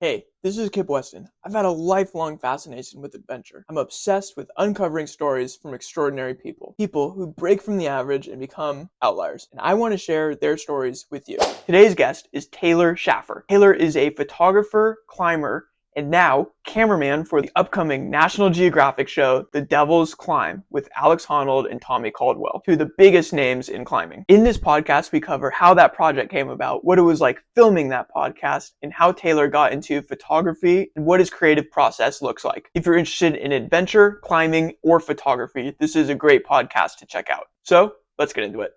Hey, this is Kip Weston. I've had a lifelong fascination with adventure. I'm obsessed with uncovering stories from extraordinary people. People who break from the average and become outliers. And I want to share their stories with you. Today's guest is Taylor Shaffer. Taylor is a photographer, climber, and now cameraman for the upcoming National Geographic show, The Devil's Climb, with Alex Honnold and Tommy Caldwell, two of the biggest names in climbing. In this podcast, we cover how that project came about, what it was like filming that podcast, and how Taylor got into photography and what his creative process looks like. If you're interested in adventure, climbing, or photography, this is a great podcast to check out. So let's get into it.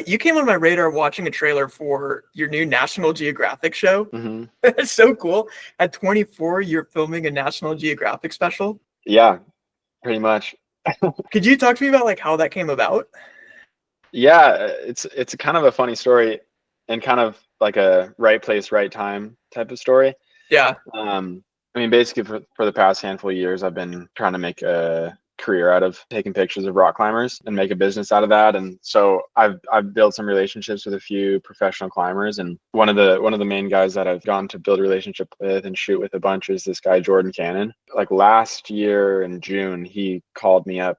You came on my radar watching a trailer for your new National Geographic show. Mm-hmm. It's so cool. At 24, you're filming a National Geographic special. Yeah, pretty much. Could you talk to me about like how that came about? Yeah, it's kind of a funny story and kind of like a right place, right time type of story. Yeah. I mean, basically for the past handful of years, I've been trying to make a career out of taking pictures of rock climbers and make a business out of that. And so I've built some relationships with a few professional climbers, and one of the main guys that I've gone to build a relationship with and shoot with a bunch is this guy Jordan Cannon. Like last year in June, he called me up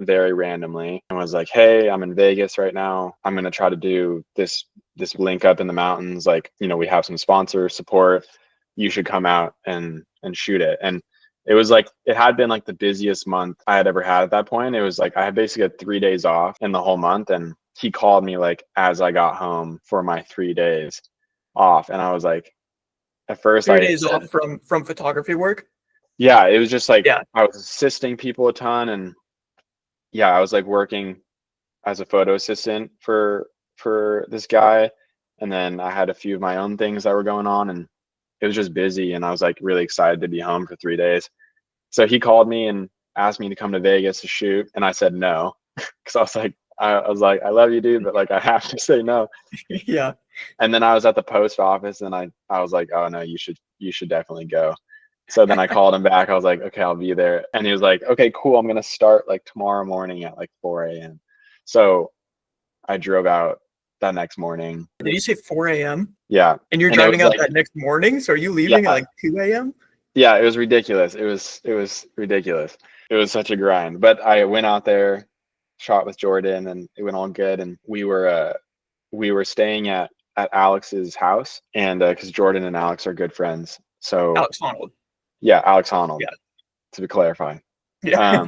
very randomly and was like, "Hey, I'm in Vegas right now. I'm going to try to do this link up in the mountains. Like, you know, we have some sponsor support. You should come out and shoot it." And it was like, it had been like the busiest month I had ever had at that point. It was like, I had basically had 3 days off in the whole month. And he called me like as I got home for my 3 days off. And I was like, at first 3 days off from photography work. Yeah, it was just like, yeah. I was assisting people a ton. And yeah, I was like working as a photo assistant for this guy. And then I had a few of my own things that were going on, and it was just busy. And I was like really excited to be home for 3 days. So he called me and asked me to come to Vegas to shoot. And I said no, because I was like, I love you, dude, but like I have to say no. Yeah. And then I was at the post office and I was like, oh no, you should definitely go. So then I called him back. I was like, okay, I'll be there. And he was like, okay, cool. I'm going to start like tomorrow morning at like 4 a.m. So I drove out that next morning. Did you say 4 a.m.? Yeah. And you're driving out like, that next morning? So are you leaving at like 2 a.m.? Yeah, it was ridiculous. It was ridiculous. It was such a grind. But I went out there, shot with Jordan, and it went all good. And we were staying at Alex's house, and because Jordan and Alex are good friends. So Alex Honnold. Yeah, Alex Honnold. Yeah. To be clarified. Yeah.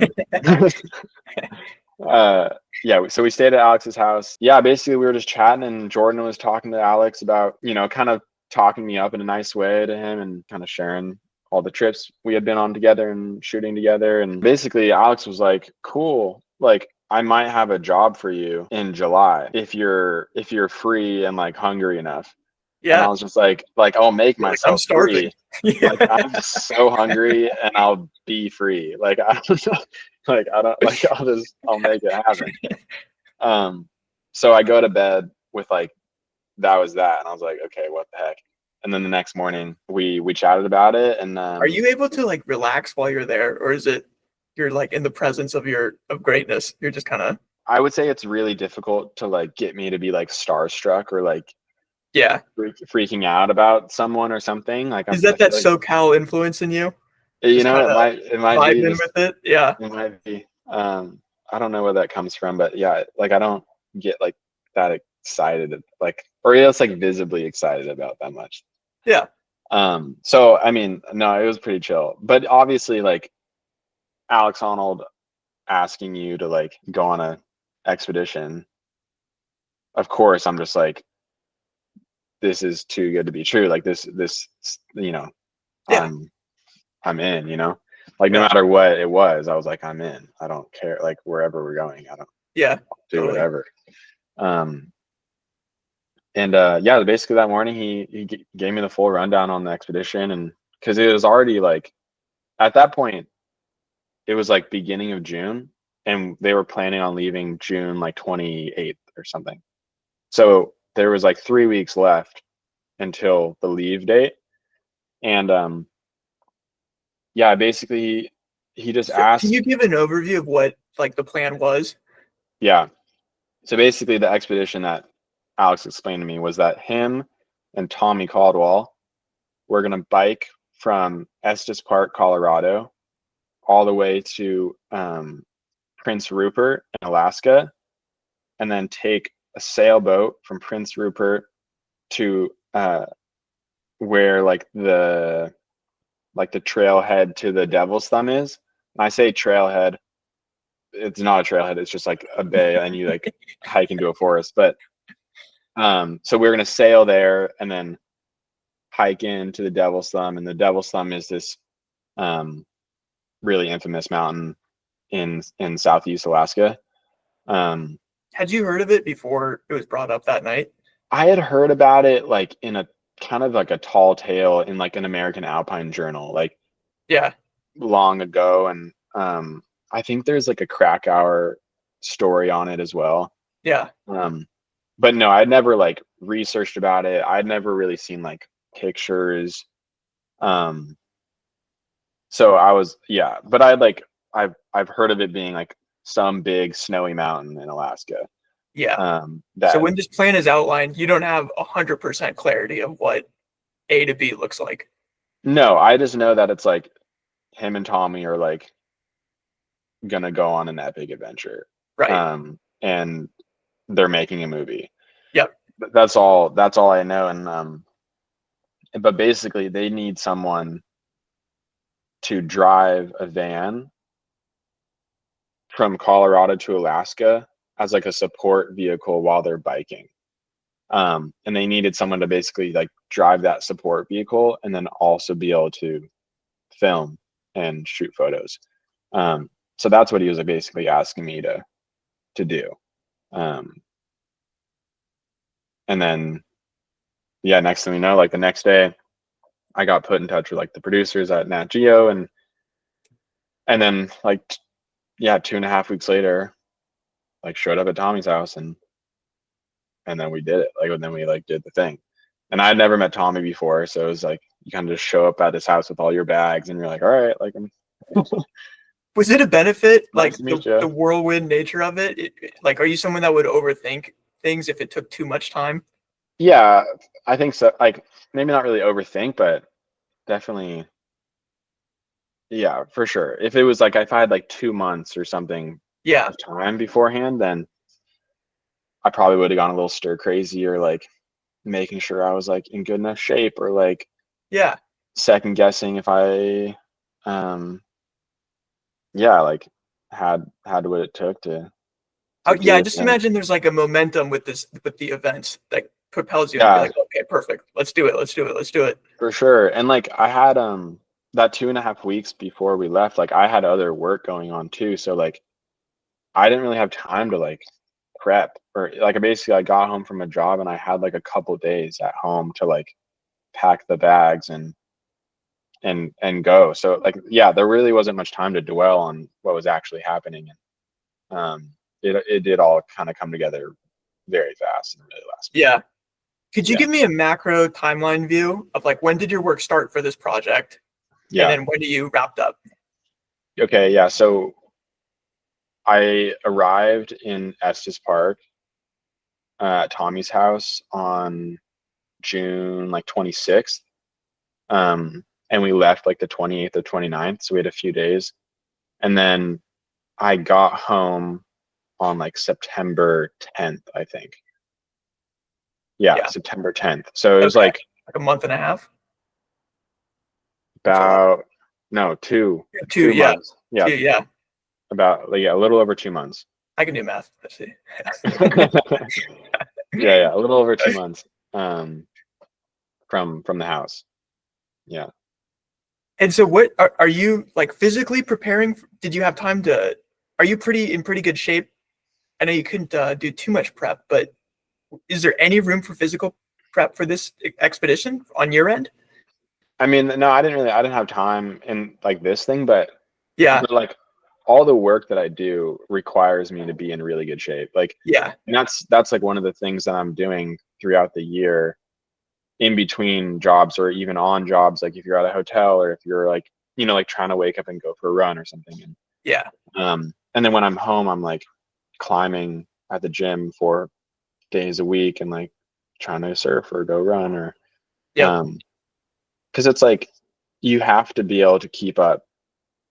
Yeah, so we stayed at Alex's house. Yeah, basically we were just chatting, and Jordan was talking to Alex about, you know, kind of talking me up in a nice way to him and kind of sharing all the trips we had been on together and shooting together. And basically Alex was like, cool, like I might have a job for you in July if you're free and like hungry enough. Yeah. And I was just like I'll make myself I'm starving. Free. Yeah. Like I'm so hungry and I'll be free. Like I don't like I'll make it happen. So I go to bed with like that was that, and I was like, okay, what the heck? And then the next morning we chatted about it. And are you able to like relax while you're there, or is it you're like in the presence of greatness? You're just kind of. I would say it's really difficult to like get me to be like starstruck or like freaking out about someone or something. Like is that like, SoCal influence in you? You know, it might be just, with it. Yeah, it might be. I don't know where that comes from, but yeah, like I don't get like that excited, like, or else like visibly excited about that much. Yeah. So I mean, no, it was pretty chill. But obviously, like Alex Honnold asking you to like go on a expedition, of course, I'm just like, this is too good to be true. Like this, you know, yeah. I'm in, you know, like no matter what it was, I was like, I'm in. I don't care. Like wherever we're going, I don't. Yeah. Do whatever. And yeah, basically that morning he gave me the full rundown on the expedition, and because it was already like at that point it was like beginning of June, and they were planning on leaving June like 28th or something. So there was like 3 weeks left until the leave date. And yeah, basically he just asked. Can you give an overview of what like the plan was? Yeah. So basically the expedition that Alex explained to me was that him and Tommy Caldwell we're gonna bike from Estes Park, Colorado, all the way to Prince Rupert in Alaska, and then take a sailboat from Prince Rupert to where the trailhead to the Devil's Thumb is. And I say trailhead, it's not a trailhead, it's just like a bay and you like hike into a forest. But so we're gonna sail there and then hike into the Devil's Thumb. And the Devil's Thumb is this really infamous mountain in southeast Alaska. Had you heard of it before it was brought up that night? I had heard about it like in a kind of like a tall tale in like an American Alpine journal, like Yeah. long ago. And I think there's like a Krakauer story on it as well. Yeah. But no, I'd never like researched about it. I'd never really seen like pictures. So I was, yeah, but I've heard of it being like some big snowy mountain in Alaska. Yeah. That, So when this plan is outlined, you don't have 100% clarity of what A to B looks like. no, I just know that it's like him and Tommy are like gonna go on an epic adventure. Right. And they're making a movie. Yep. That's all I know. And but basically they need someone to drive a van from Colorado to Alaska as like a support vehicle while they're biking. And they needed someone to basically like drive that support vehicle and then also be able to film and shoot photos. So that's what he was like basically asking me to do. And then, yeah, next thing we know, like the next day, I got put in touch with like the producers at Nat Geo, and then like 2.5 weeks later, like showed up at Tommy's house, and then we did it. Like, and then we like did the thing. And I had never met Tommy before, so it was like you kind of just show up at his house with all your bags, and you're like, all right, like I'm. Was it a benefit, Nice like to meet you. the whirlwind nature of it? Like, are you someone that would overthink things if it took too much time? Yeah, I think so. Like maybe not really overthink, but definitely, yeah, for sure. If it was like if I had like 2 months or something Yeah. of time beforehand, then I probably would have gone a little stir crazy or like making sure I was like in good enough shape or like Yeah. second guessing if I yeah, like had what it took to do Yeah, I the just thing. imagine there's like a momentum with the event that propels you to be Yeah, like, okay, perfect. Let's do it. Let's do it. Let's do it. for sure. And like I had that 2.5 weeks before we left, like I had other work going on too. So like I didn't really have time to like prep or like I got home from a job and I had like a couple days at home to like pack the bags and go. So like yeah, there really wasn't much time to dwell on what was actually happening. And it did all kind of come together very fast and really last minute. Yeah. Could you Yeah. give me a macro timeline view of like when did your work start for this project? And Yeah. then when do you wrapped up? Okay. Yeah. So I arrived in Estes Park at Tommy's house on June like 26th. And we left like the 28th or 29th. So we had a few days. And then I got home on like September 10th, I think. Yeah, Yeah. September 10th. So it was Okay. like Like a month and a half? about no 2 Two, yeah. months. Yeah, Two, yeah. about like a little over 2 months. I can do math. Let's see. Yeah, a little over 2 months from the house. Yeah. And so what are you like physically preparing? Did you have time to, are you in pretty good shape? I know you couldn't do too much prep, but is there any room for physical prep for this expedition on your end? I mean, no, I didn't have time in like this thing, but Yeah. like all the work that I do requires me to be in really good shape. Like, Yeah. and that's like one of the things that I'm doing throughout the year in between jobs or even on jobs. Like if you're at a hotel or if you're like, like trying to wake up and go for a run or something. Yeah. And then when I'm home, I'm like climbing at the gym 4 days a week and like trying to surf or go run or, Yep. because it's like you have to be able to keep up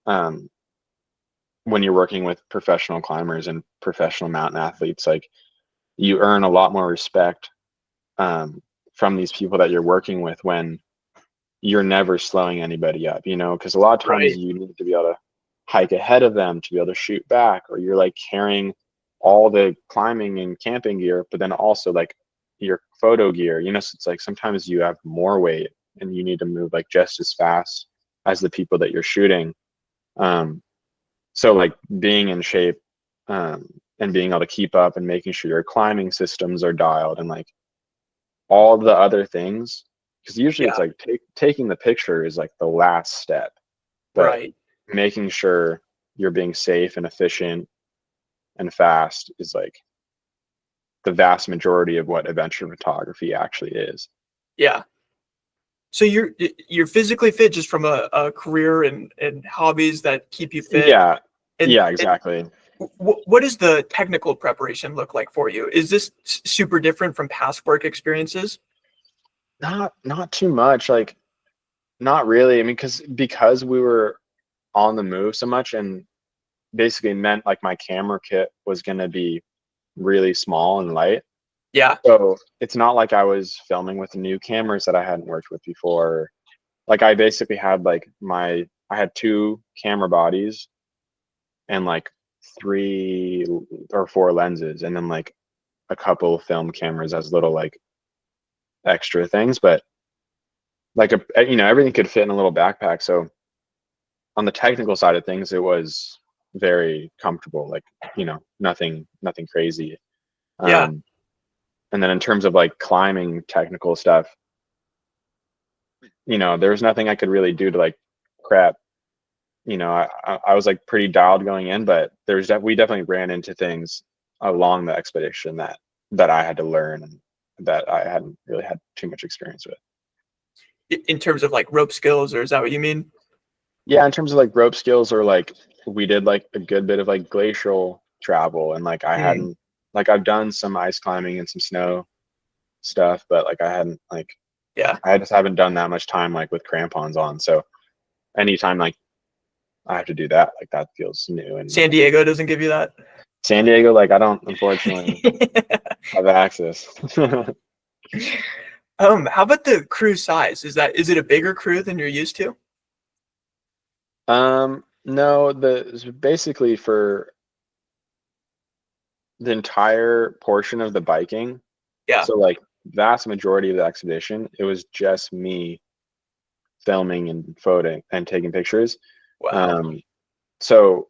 um, when you're working with professional climbers and professional mountain athletes. Like you earn a lot more respect from these people that you're working with when you're never slowing anybody up, because a lot of times Right. you need to be able to hike ahead of them to be able to shoot back, or you're like carrying all the climbing and camping gear, but then also like your photo gear, so it's like sometimes you have more weight and you need to move like just as fast as the people that you're shooting. So like being in shape and being able to keep up and making sure your climbing systems are dialed and like all the other things, because usually it's Yeah. like taking the picture is like the last step, but Right. making sure you're being safe and efficient and fast is like the vast majority of what adventure photography actually is. Yeah. So you're physically fit just from a career and hobbies that keep you fit. Yeah, And yeah, exactly. what does the technical preparation look like for you? Is this super different from past work experiences? Not too much, like not really. I mean, because we were on the move so much, and basically meant like my camera kit was going to be really small and light. Yeah. So it's not like I was filming with new cameras that I hadn't worked with before. Like I basically had like I had two camera bodies and like 3 or 4 lenses, and then like a couple film cameras as little like extra things. But like everything could fit in a little backpack. So on the technical side of things, it was very comfortable. Like nothing crazy. Yeah. Um, and then in terms of like climbing technical stuff, there was nothing I could really do to like prep. I was like pretty dialed going in, but we definitely ran into things along the expedition that I had to learn and that I hadn't really had too much experience with. In terms of like rope skills, or is that what you mean? Yeah, in terms of like rope skills, or like we did like a good bit of like glacial travel, and like I Mm, hadn't like I've done some ice climbing and some snow stuff, but like I hadn't like yeah. I just haven't done that much time like with crampons on. So anytime like I have to do that, like that feels new. And San Diego doesn't give you that. San Diego, like I don't unfortunately have access. How about the crew size? Is it a bigger crew than you're used to? No, basically for the entire portion of the biking. Yeah. So like vast majority of the expedition, it was just me filming and photoing and taking pictures. Wow. Um, so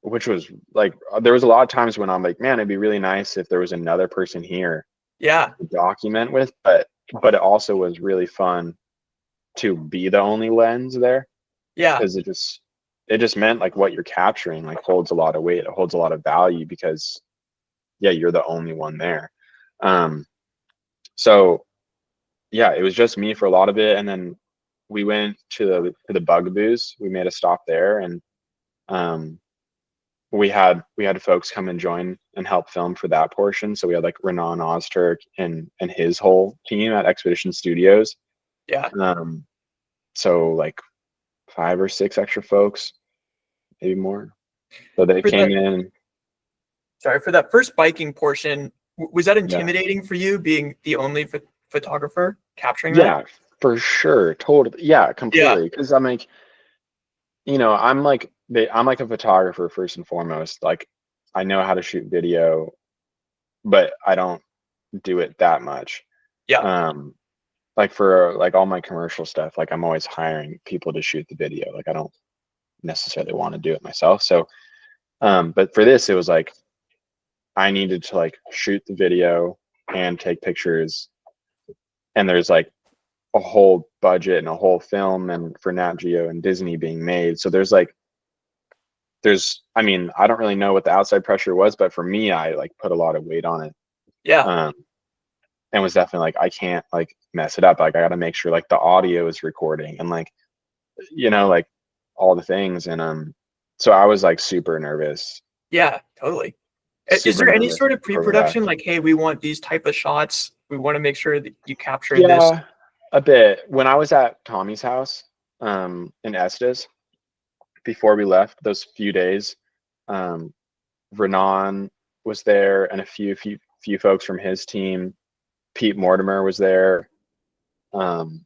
which was like there was a lot of times when I'm like, man, it'd be really nice if there was another person here Yeah. to document with, but it also was really fun to be the only lens there, Yeah. because it just meant like what you're capturing like holds a lot of weight, it holds a lot of value, because yeah, you're the only one there. Um, so yeah, it was just me for a lot of it, and then we went to the Bugaboos. We made a stop there, and um, we had folks come and join and help film for that portion. So we had like Renan Ozturk and his whole team at Expedition Studios. Yeah. Um, so like 5 or 6 extra folks, maybe more. So they For came that, in. sorry, for that first biking portion, was that Yeah. intimidating for you being the only photographer capturing that? Yeah, for sure. Totally. Yeah, Yeah. completely. Because I'm like, I'm like a photographer first and foremost. Like I know how to shoot video, but I don't do it that much. Yeah. Um, like for like all my commercial stuff, like I'm always hiring people to shoot the video. Like I don't necessarily want to do it myself. So, but for this, it was like I needed to like shoot the video and take pictures, and there's like a whole budget and a whole film and for Nat Geo and Disney being made. So I mean, I don't really know what the outside pressure was, but for me, I like put a lot of weight on it. Yeah. Um, and was definitely like, I can't like mess it up. Like I got to make sure like the audio is recording and like, like all the things. And, so I was like super nervous, Yeah. Totally. Is super there any nervous sort of over that. pre-production? Like, hey, we want these type of shots. We want to make sure that you captured this. Yeah. A bit. When I was at Tommy's house, in Estes, before we left those few days, um, Renan was there and a few folks from his team. Pete Mortimer was there. Um,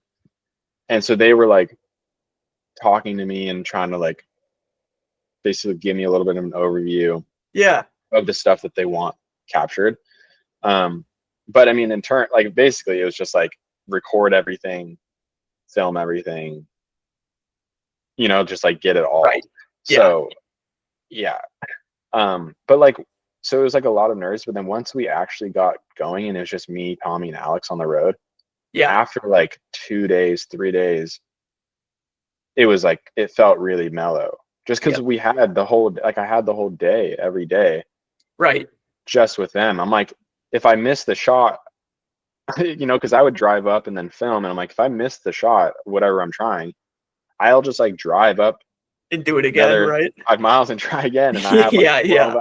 and so they were like talking to me and trying to like basically give me a little bit of an overview Yeah, of the stuff that they want captured. Um, but I mean, in turn, like basically, it was just like record everything, film everything, just like get it all. right. Yeah, So yeah. But like, so it was like a lot of nerves. But then once we actually got going, and it was just me, Tommy, and Alex on the road. yeah, After like 2 days, 3 days, it was like it felt really mellow. Just because yep, we had the whole like I had the whole day every day right. just with them. I'm like, if I miss the shot, because I would drive up and then film, and I'm like, if I miss the shot, whatever I'm trying, I'll just like drive up And do it the again, other right? 5 miles and try again, and I have like Yeah, 12, yeah,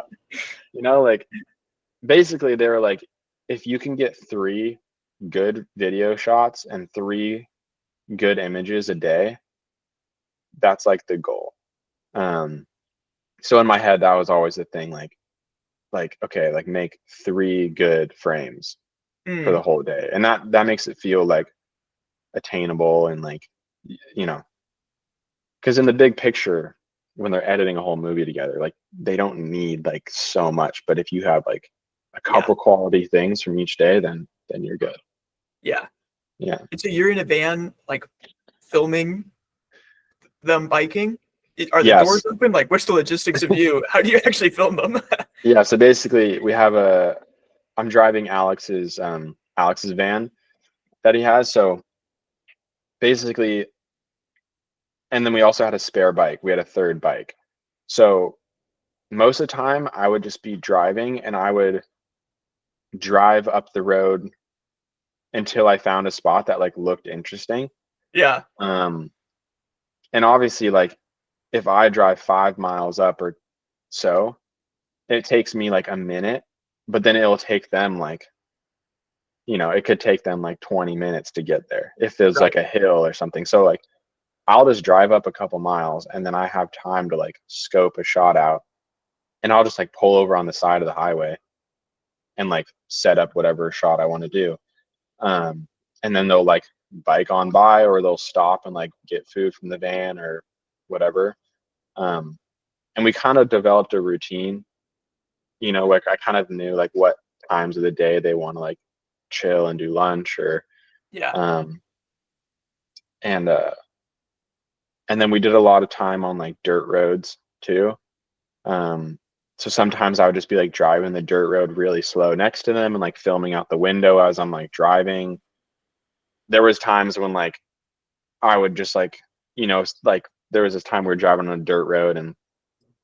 like basically they were like, if you can get 3 good video shots and 3 good images a day, that's like the goal. So in my head, that was always the thing, like okay, like make 3 good frames for the mm, whole day, and that makes it feel like attainable and like you know because in the big picture, when they're editing a whole movie together, like they don't need like so much, but if you have like a yeah, couple quality things from each day, then you're good. yeah. Yeah. And so you're in a van, like filming them biking. Are the doors Yes. open? Like, what's the logistics of you? How do you actually film them? Yeah, so basically we have I'm driving Alex's van that he has. So basically, and then we also had a spare bike. We had a third bike. So most of the time I would just be driving, and I would drive up the road until I found a spot that like looked interesting. Yeah, Um, and obviously, like if I drive 5 miles up or so, it takes me like a minute, but then it'll take them like, it could take them like 20 minutes to get there if there's right. like a hill or something. So like I'll just drive up a couple miles, and then I have time to like scope a shot out, and I'll just like pull over on the side of the highway and like set up whatever shot I want to do. Um, and then they'll like bike on by, or they'll stop and like get food from the van or whatever. Um, and we kind of developed a routine, like I kind of knew like what times of the day they want to like chill and do lunch or, Yeah, um, and, uh, and then we did a lot of time on like dirt roads too. Um, so sometimes I would just be like driving the dirt road really slow next to them and like filming out the window as I'm like driving. There was times when like I would just like, like there was this time we were driving on a dirt road, and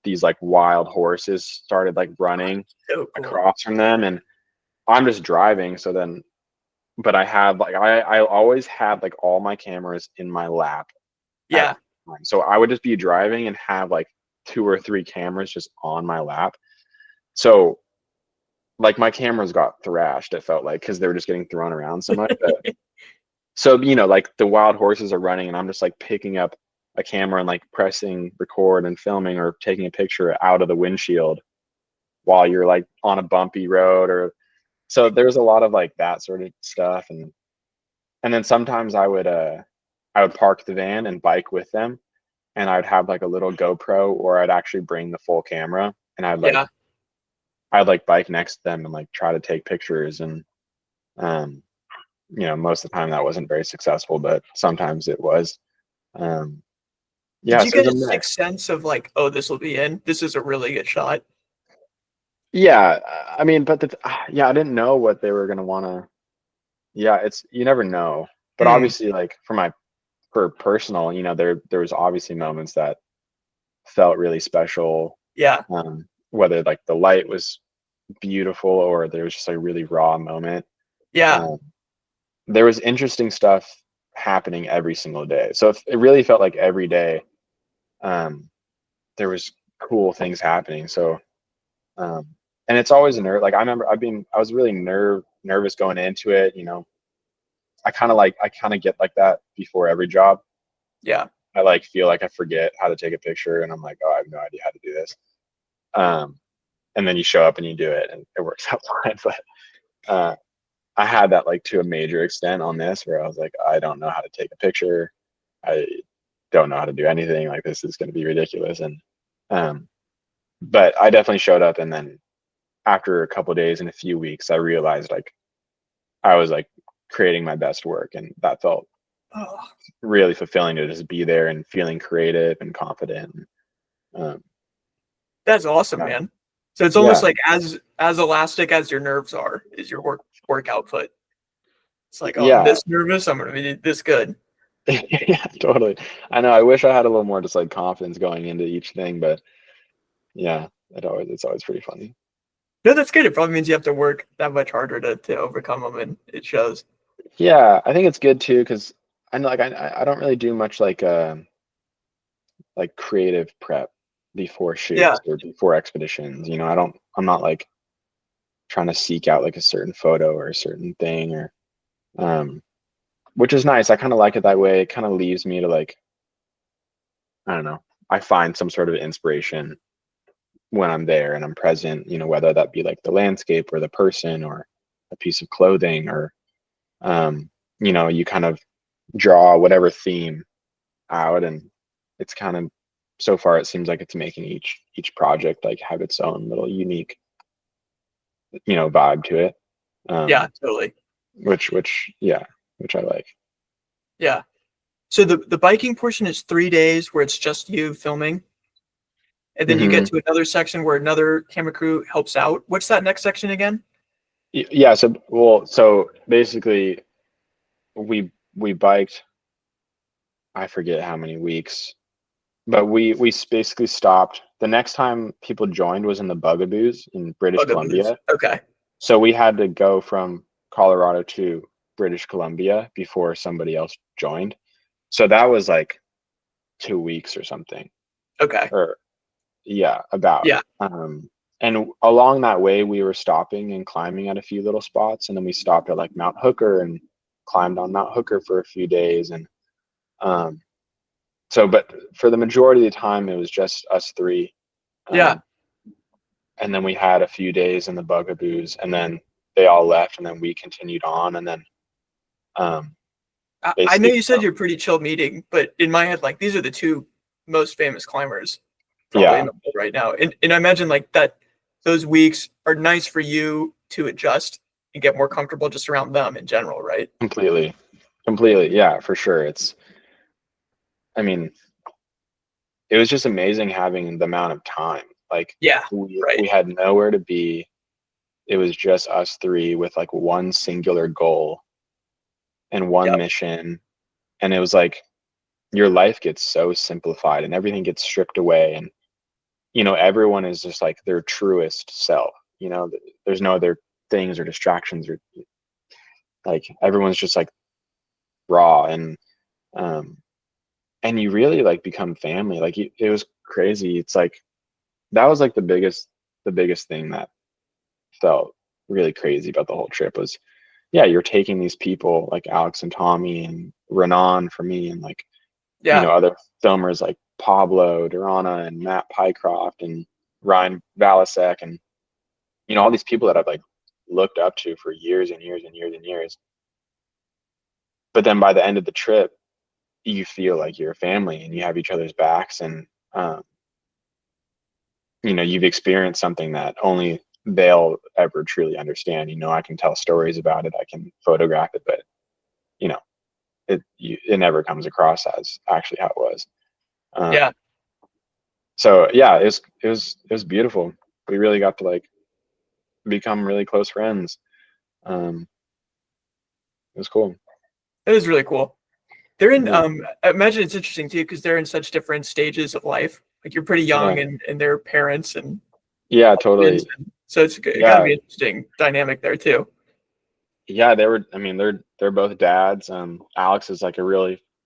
these like wild horses started like running so cool. across from them, and I'm just driving. So then, but I had like, I always had like all my cameras in my lap at Yeah, the time. So I would just be driving and have like 2 or 3 cameras just on my lap. So like my cameras got thrashed, it felt like, because they were just getting thrown around so much. But so, like the wild horses are running, and I'm just like picking up a camera and like pressing record and filming or taking a picture out of the windshield while you're like on a bumpy road. Or so there's a lot of like that sort of stuff. And then sometimes I would park the van and bike with them, and I'd have like a little GoPro, or I'd actually bring the full camera, and yeah. I'd like bike next to them and like try to take pictures. And um most of the time that wasn't very successful, but sometimes it was. Um, Did yeah, you so it get was a a mix. sixth sense of like, oh, this will be in? This is a really good shot. Yeah, I mean, but yeah, I didn't know what they were gonna want to. Yeah, it's you never know. But Mm, obviously, like for personal, there was obviously moments that felt really special. yeah, Whether like the light was beautiful, or there was just a really raw moment. yeah, Um, there was interesting stuff happening every single day. So it really felt like every day, um, there was cool things happening. So, um, and it's always a nerve. Like I remember I was really nervous going into it. I kind of get like that before every job. Yeah. I like feel like I forget how to take a picture, and I'm like, oh, I have no idea how to do this. Um, and then you show up and you do it, and it works out fine. But uh, I had that like to a major extent on this, where I was like, I don't know how to take a picture. I don't know how to do anything. Like, this is going to be ridiculous. And um, but I definitely showed up, and then after a couple of days and a few weeks, I realized like I was like creating my best work, and that felt Oh, really fulfilling to just be there and feeling creative and confident. Um, that's awesome, yeah, man. So it's almost yeah, like as elastic as your nerves are is your work output. It's like, oh, I'm yeah, this nervous, I'm gonna be this good. yeah, totally. I know. I wish I had a little more just like confidence going into each thing, but yeah, it's always pretty funny. No, that's good. It probably means you have to work that much harder to overcome them, and it shows. Yeah, I think it's good too because I know I don't really do much like creative prep before Yeah, shoots or before expeditions. I'm not like trying to seek out like a certain photo or a certain thing or um which is nice. I kind of like it that way. It kind of leaves me to like, I don't know. I find some sort of inspiration when I'm there and I'm present, whether that be like the landscape or the person or a piece of clothing or you kind of draw whatever theme out, and it's kind of, so far it seems like it's making each project like have its own little unique vibe to it, yeah, um totally. which I like. Yeah. So the biking portion is 3 days where it's just you filming, and then you get Hmm. to another section where another camera crew helps out. What's that next section again? Yeah, so basically we biked, I forget how many weeks, but we basically stopped. The next time people joined was in the Bugaboos in British Bugaboos. Columbia. Okay. So we had to go from Colorado to British Columbia before somebody else joined. So that was like 2 weeks or something. Okay. Or yeah, about. Yeah. And along that way we were stopping and climbing at a few little spots, and then we stopped at like Mount Hooker and climbed on Mount Hooker for a few days. And um but for the majority of the time it was just us three. Yeah. Um, and then we had a few days in the Bugaboos, and then they all left, and then we continued on, and then um, I know basically, you said you're pretty chill meeting, but in my head, like these are the two most famous climbers probably in yeah, the world right now. And I imagine like that those weeks are nice for you to adjust and get more comfortable just around them in general, right? completely, completely, yeah, for sure. I mean, it was just amazing having the amount of time. Like Yeah. we Right. had nowhere to be. It was just us three with like one singular goal and one Yep. mission, and it was like your life gets so simplified and everything gets stripped away, and everyone is just like their truest self. There's no other things or distractions, or like everyone's just like raw, um and you really like become family. Like it was crazy. It's like that was like the biggest thing that felt really crazy about the whole trip was, yeah, you're taking these people like Alex and Tommy and Renan for me, and like Yeah. other filmers like Pablo Durana and Matt Pycroft and Ryan Valasek, and all these people that I've like looked up to for years and years and years and years. But then by the end of the trip, you feel like you're a family and you have each other's backs, and um, you've experienced something that only they'll ever truly understand. I can tell stories about it, I can photograph it, but you know it never comes across as actually how it was. Yeah. um, so yeah, it was beautiful. We really got to like become really close friends. It was cool. It was really cool. They're in Yeah, I imagine it's interesting too because they're in such different stages of life. Like you're pretty young yeah, and they're parents and yeah, kids, totally. and so it got to Yeah, be interesting dynamic there too. yeah, I mean, they're both dads. Alex is like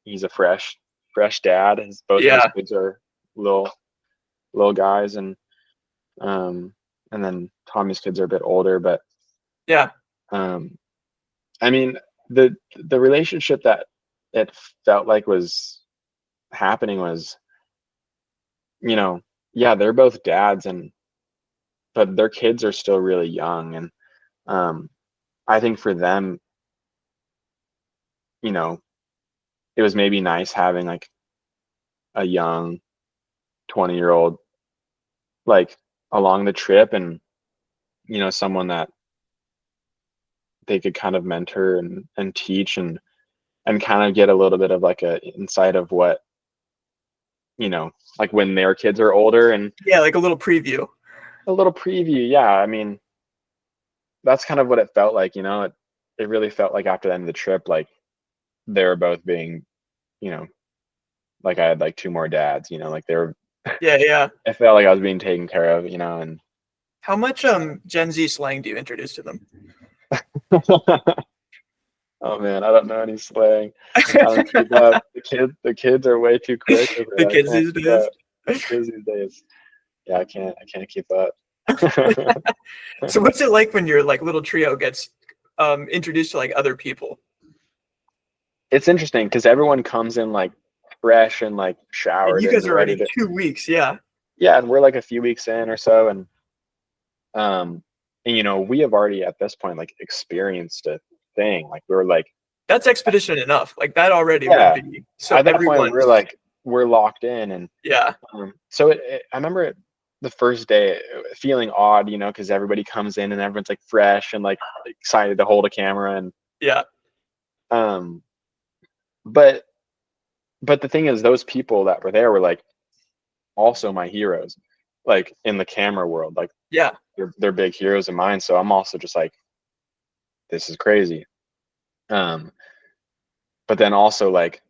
he's a fresh dad. Both of his Yeah. kids are little little guys, um and then Tommy's kids are a bit older, but Yeah. um I mean, the relationship that it felt like was happening was, you know, yeah, they're both dads, and but their kids are still really young, and um I think for them, you know, it was maybe nice having like a young 20-year-old like along the trip, and someone that they could kind of mentor and teach, and kind of get a little bit of like a insight of what, like when their kids are older, and Yeah, like a little preview. a little preview. Yeah, I mean, that's kind of what it felt like. It really felt like after the end of the trip, like they were both being, you know like I had like two more dads, like they were Yeah, yeah. I felt like I was being taken care of, and How much Gen Z slang do you introduce to them? oh man, I don't know any slang. I don't keep up. The kids are way too quick with The it. I kids can't these keep days. up. The kids these days. Yeah, I can't keep up. So what's it like when your like little trio gets introduced to like other people? It's interesting because everyone comes in like fresh and like And showered you guys and are ready already to. 2 weeks, yeah. Yeah, and we're like a few weeks in or so, um and we have already at this point like experienced a thing. Like we were like, That's expedition enough. Like that already would yeah, be so at that point everyone's, we're locked in, and yeah, so I remember the first day feeling odd, because everybody comes in and everyone's like fresh and like excited to hold a camera, and yeah, um but the thing is, those people that were there were like also my heroes, like in the camera world. Like yeah, they're big heroes of mine, so I'm also just like, this is crazy. um but then also like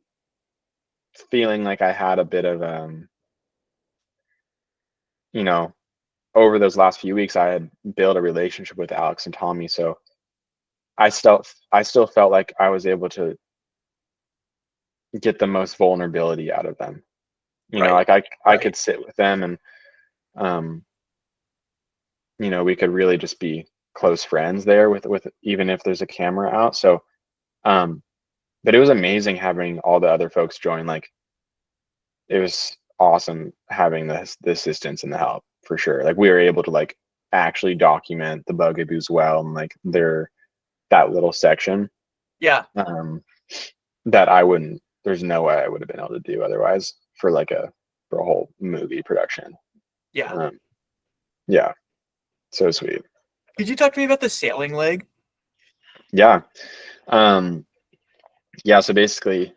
feeling like I had a bit of you know over those last few weeks I had built a relationship with Alex and Tommy, so I still felt like I was able to get the most vulnerability out of them. right, Like I right. could sit with them, and um we could really just be close friends there with even if there's a camera out. So um but it was amazing having all the other folks join. Like it was awesome having the assistance and the help, for sure. Like we were able to like actually document the Bugaboos well, and like their that little section Yeah, um that I wouldn't there's no way I would have been able to do otherwise for like for a whole movie production. yeah. um yeah, so sweet. Could you talk to me about the sailing leg? Yeah. um yeah, so basically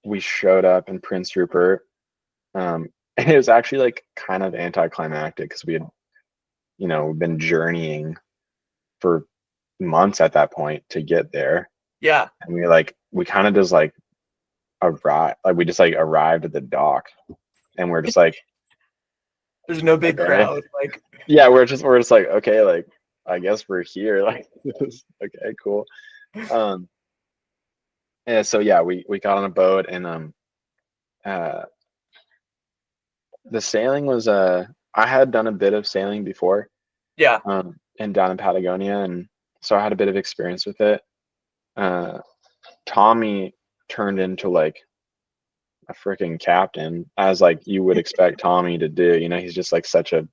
we showed up in Prince Rupert, and it was actually like kind of anticlimactic because we had been journeying for months at that point to get there, Yeah, and we kind of just like arrived at the dock, and we're just like, there's no big okay. crowd. Like, Yeah, we're just like, okay, like I guess we're here. Like okay, cool. um and so yeah, we got on a boat, and uh the sailing was I had done a bit of sailing before, yeah, and down in Patagonia, and so I had a bit of experience with it. uh Tommy turned into like a freaking captain, as like you would expect Tommy to do. He's just like such a,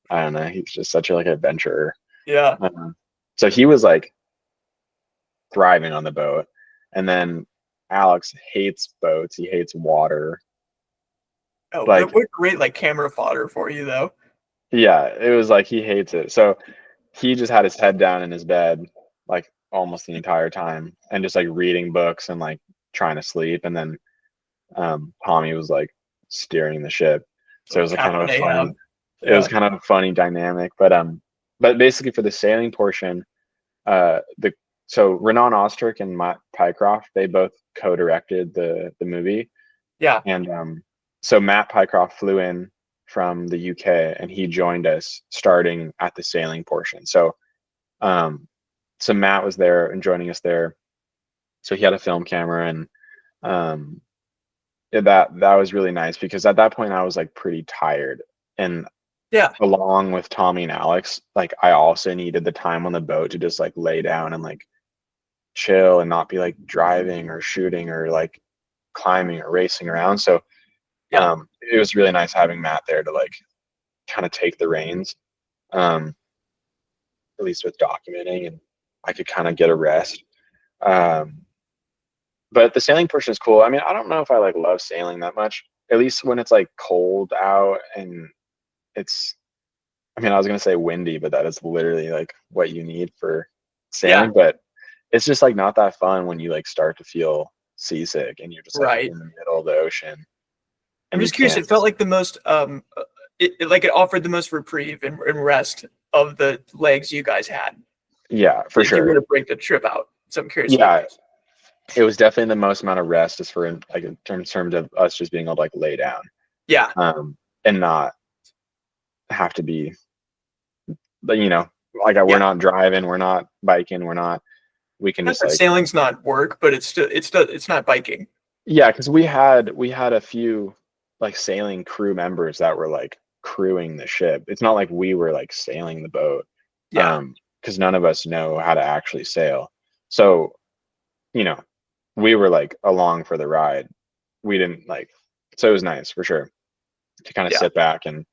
I don't know, he's just such a like adventurer. yeah. um, so he was like thriving on the boat. And then Alex hates boats. He hates water. Oh, Like, what great like camera fodder for you though. yeah, it was like he hates it. So he just had his head down in his bed like almost the entire time, and just like reading books and like trying to sleep. And then Tommy was like steering the ship. A So it little was a kind of Captain a funny Ahab. it was Yeah, kind of a funny dynamic. But basically for the sailing portion, the so Renan Ostrick and Matt Pycroft, they both co-directed the movie. yeah, And so Matt Pycroft flew in from the UK, and he joined us starting at the sailing portion. Um, so Matt was there and joining us there. So he had a film camera, and um, that was really nice because at that point I was like pretty tired, and yeah. along with Tommy and Alex, like I also needed the time on the boat to just like lay down and like chill and not be like driving or shooting or like climbing or racing around. So Yeah. it was really nice having Matt there to like kind of take the reins, at least with documenting, and I could kind of get a rest. Um, but the sailing portion is cool. I mean, I don't know if I like love sailing that much, at least when it's like cold out and it's, I mean, I was gonna say windy, but that is literally like what you need for Yeah. sailing. But it's just like not that fun when you like start to feel seasick and you're just like Right. in the middle of the ocean I'm and you just curious. can't. It felt like the most, like it offered the most reprieve and rest of the legs you guys had. Yeah, for If you were sure. to break the trip out. So I'm curious if you Yeah, guys. it was definitely the most amount of rest is for like in terms of us just being able to like lay down, Yeah. and not have to be, you know, like we're Yeah. not driving, we're not biking, we can Not just that like, sailing's not work, but it's not biking. yeah, because we had a few like sailing crew members that were like crewing the ship. It's not like we were like sailing the boat, Yeah. because none of us know how to actually sail. So, you know, we were like along for the ride. We didn't like, so it was nice for sure to kind of Yeah. sit back and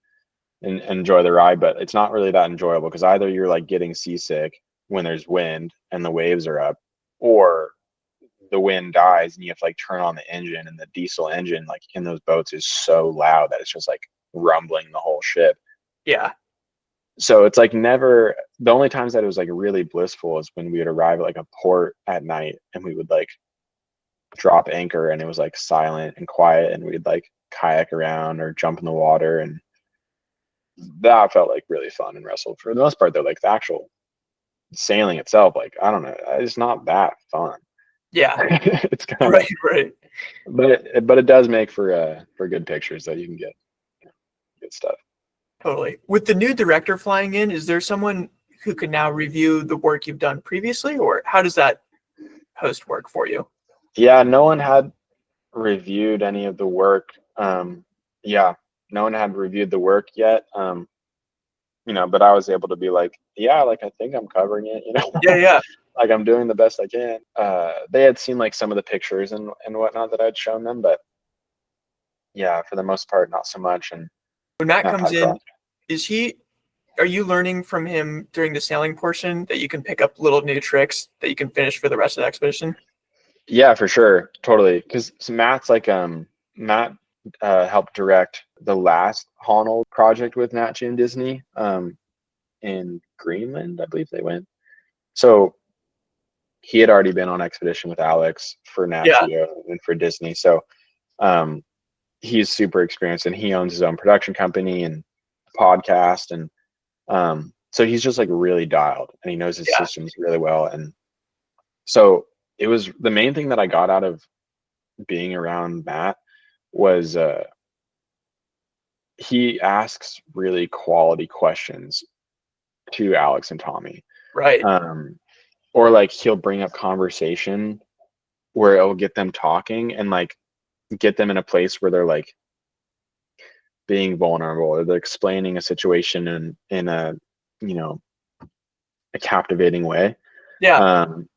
enjoy the ride, but it's not really that enjoyable because either you're like getting seasick when there's wind and the waves are up, or the wind dies and you have to like turn on the engine, and the diesel engine like in those boats is so loud that it's just like rumbling the whole ship. Yeah. So it's like never, the only times that it was like really blissful is when we would arrive at like a port at night and we would like drop anchor and it was like silent and quiet and we'd like kayak around or jump in the water, and that felt like really fun and wrestled. For the most part though, like the actual sailing itself, like I don't know, it's not that fun. Yeah. It's kind Right. of, Right. but it does make for good pictures that you can get, good stuff. Totally. With the new director flying in, is there someone who can now review the work you've done previously, or how does that host work for you? Yeah, no one had reviewed any of the work. Yeah, no one had reviewed the work yet. But I was able to be like, yeah, like I think I'm covering it, Yeah. Yeah. like I'm doing the best I can. They had seen like some of the pictures and whatnot that I'd shown them, but yeah, for the most part, not so much. And When Matt not comes talked about. in, is he? Are you learning from him during the sailing portion that you can pick up little new tricks that you can finish for the rest of the expedition? Yeah, for sure, totally. Because Matt's like Matt helped direct the last Honnold project with Nat Geo and Disney in Greenland, I believe they went. So he had already been on expedition with Alex for Nat Yeah. Geo and for Disney. So um, he's super experienced, and he owns his own production company and podcast, and so he's just like really dialed, and he knows his Yeah. systems really well. And so it was the main thing that I got out of being around Matt was he asks really quality questions to Alex and Tommy. Right. Um, or like he'll bring up conversation where it'll get them talking and like get them in a place where they're like being vulnerable, or they're explaining a situation in a, you know, a captivating way. Yeah. Um,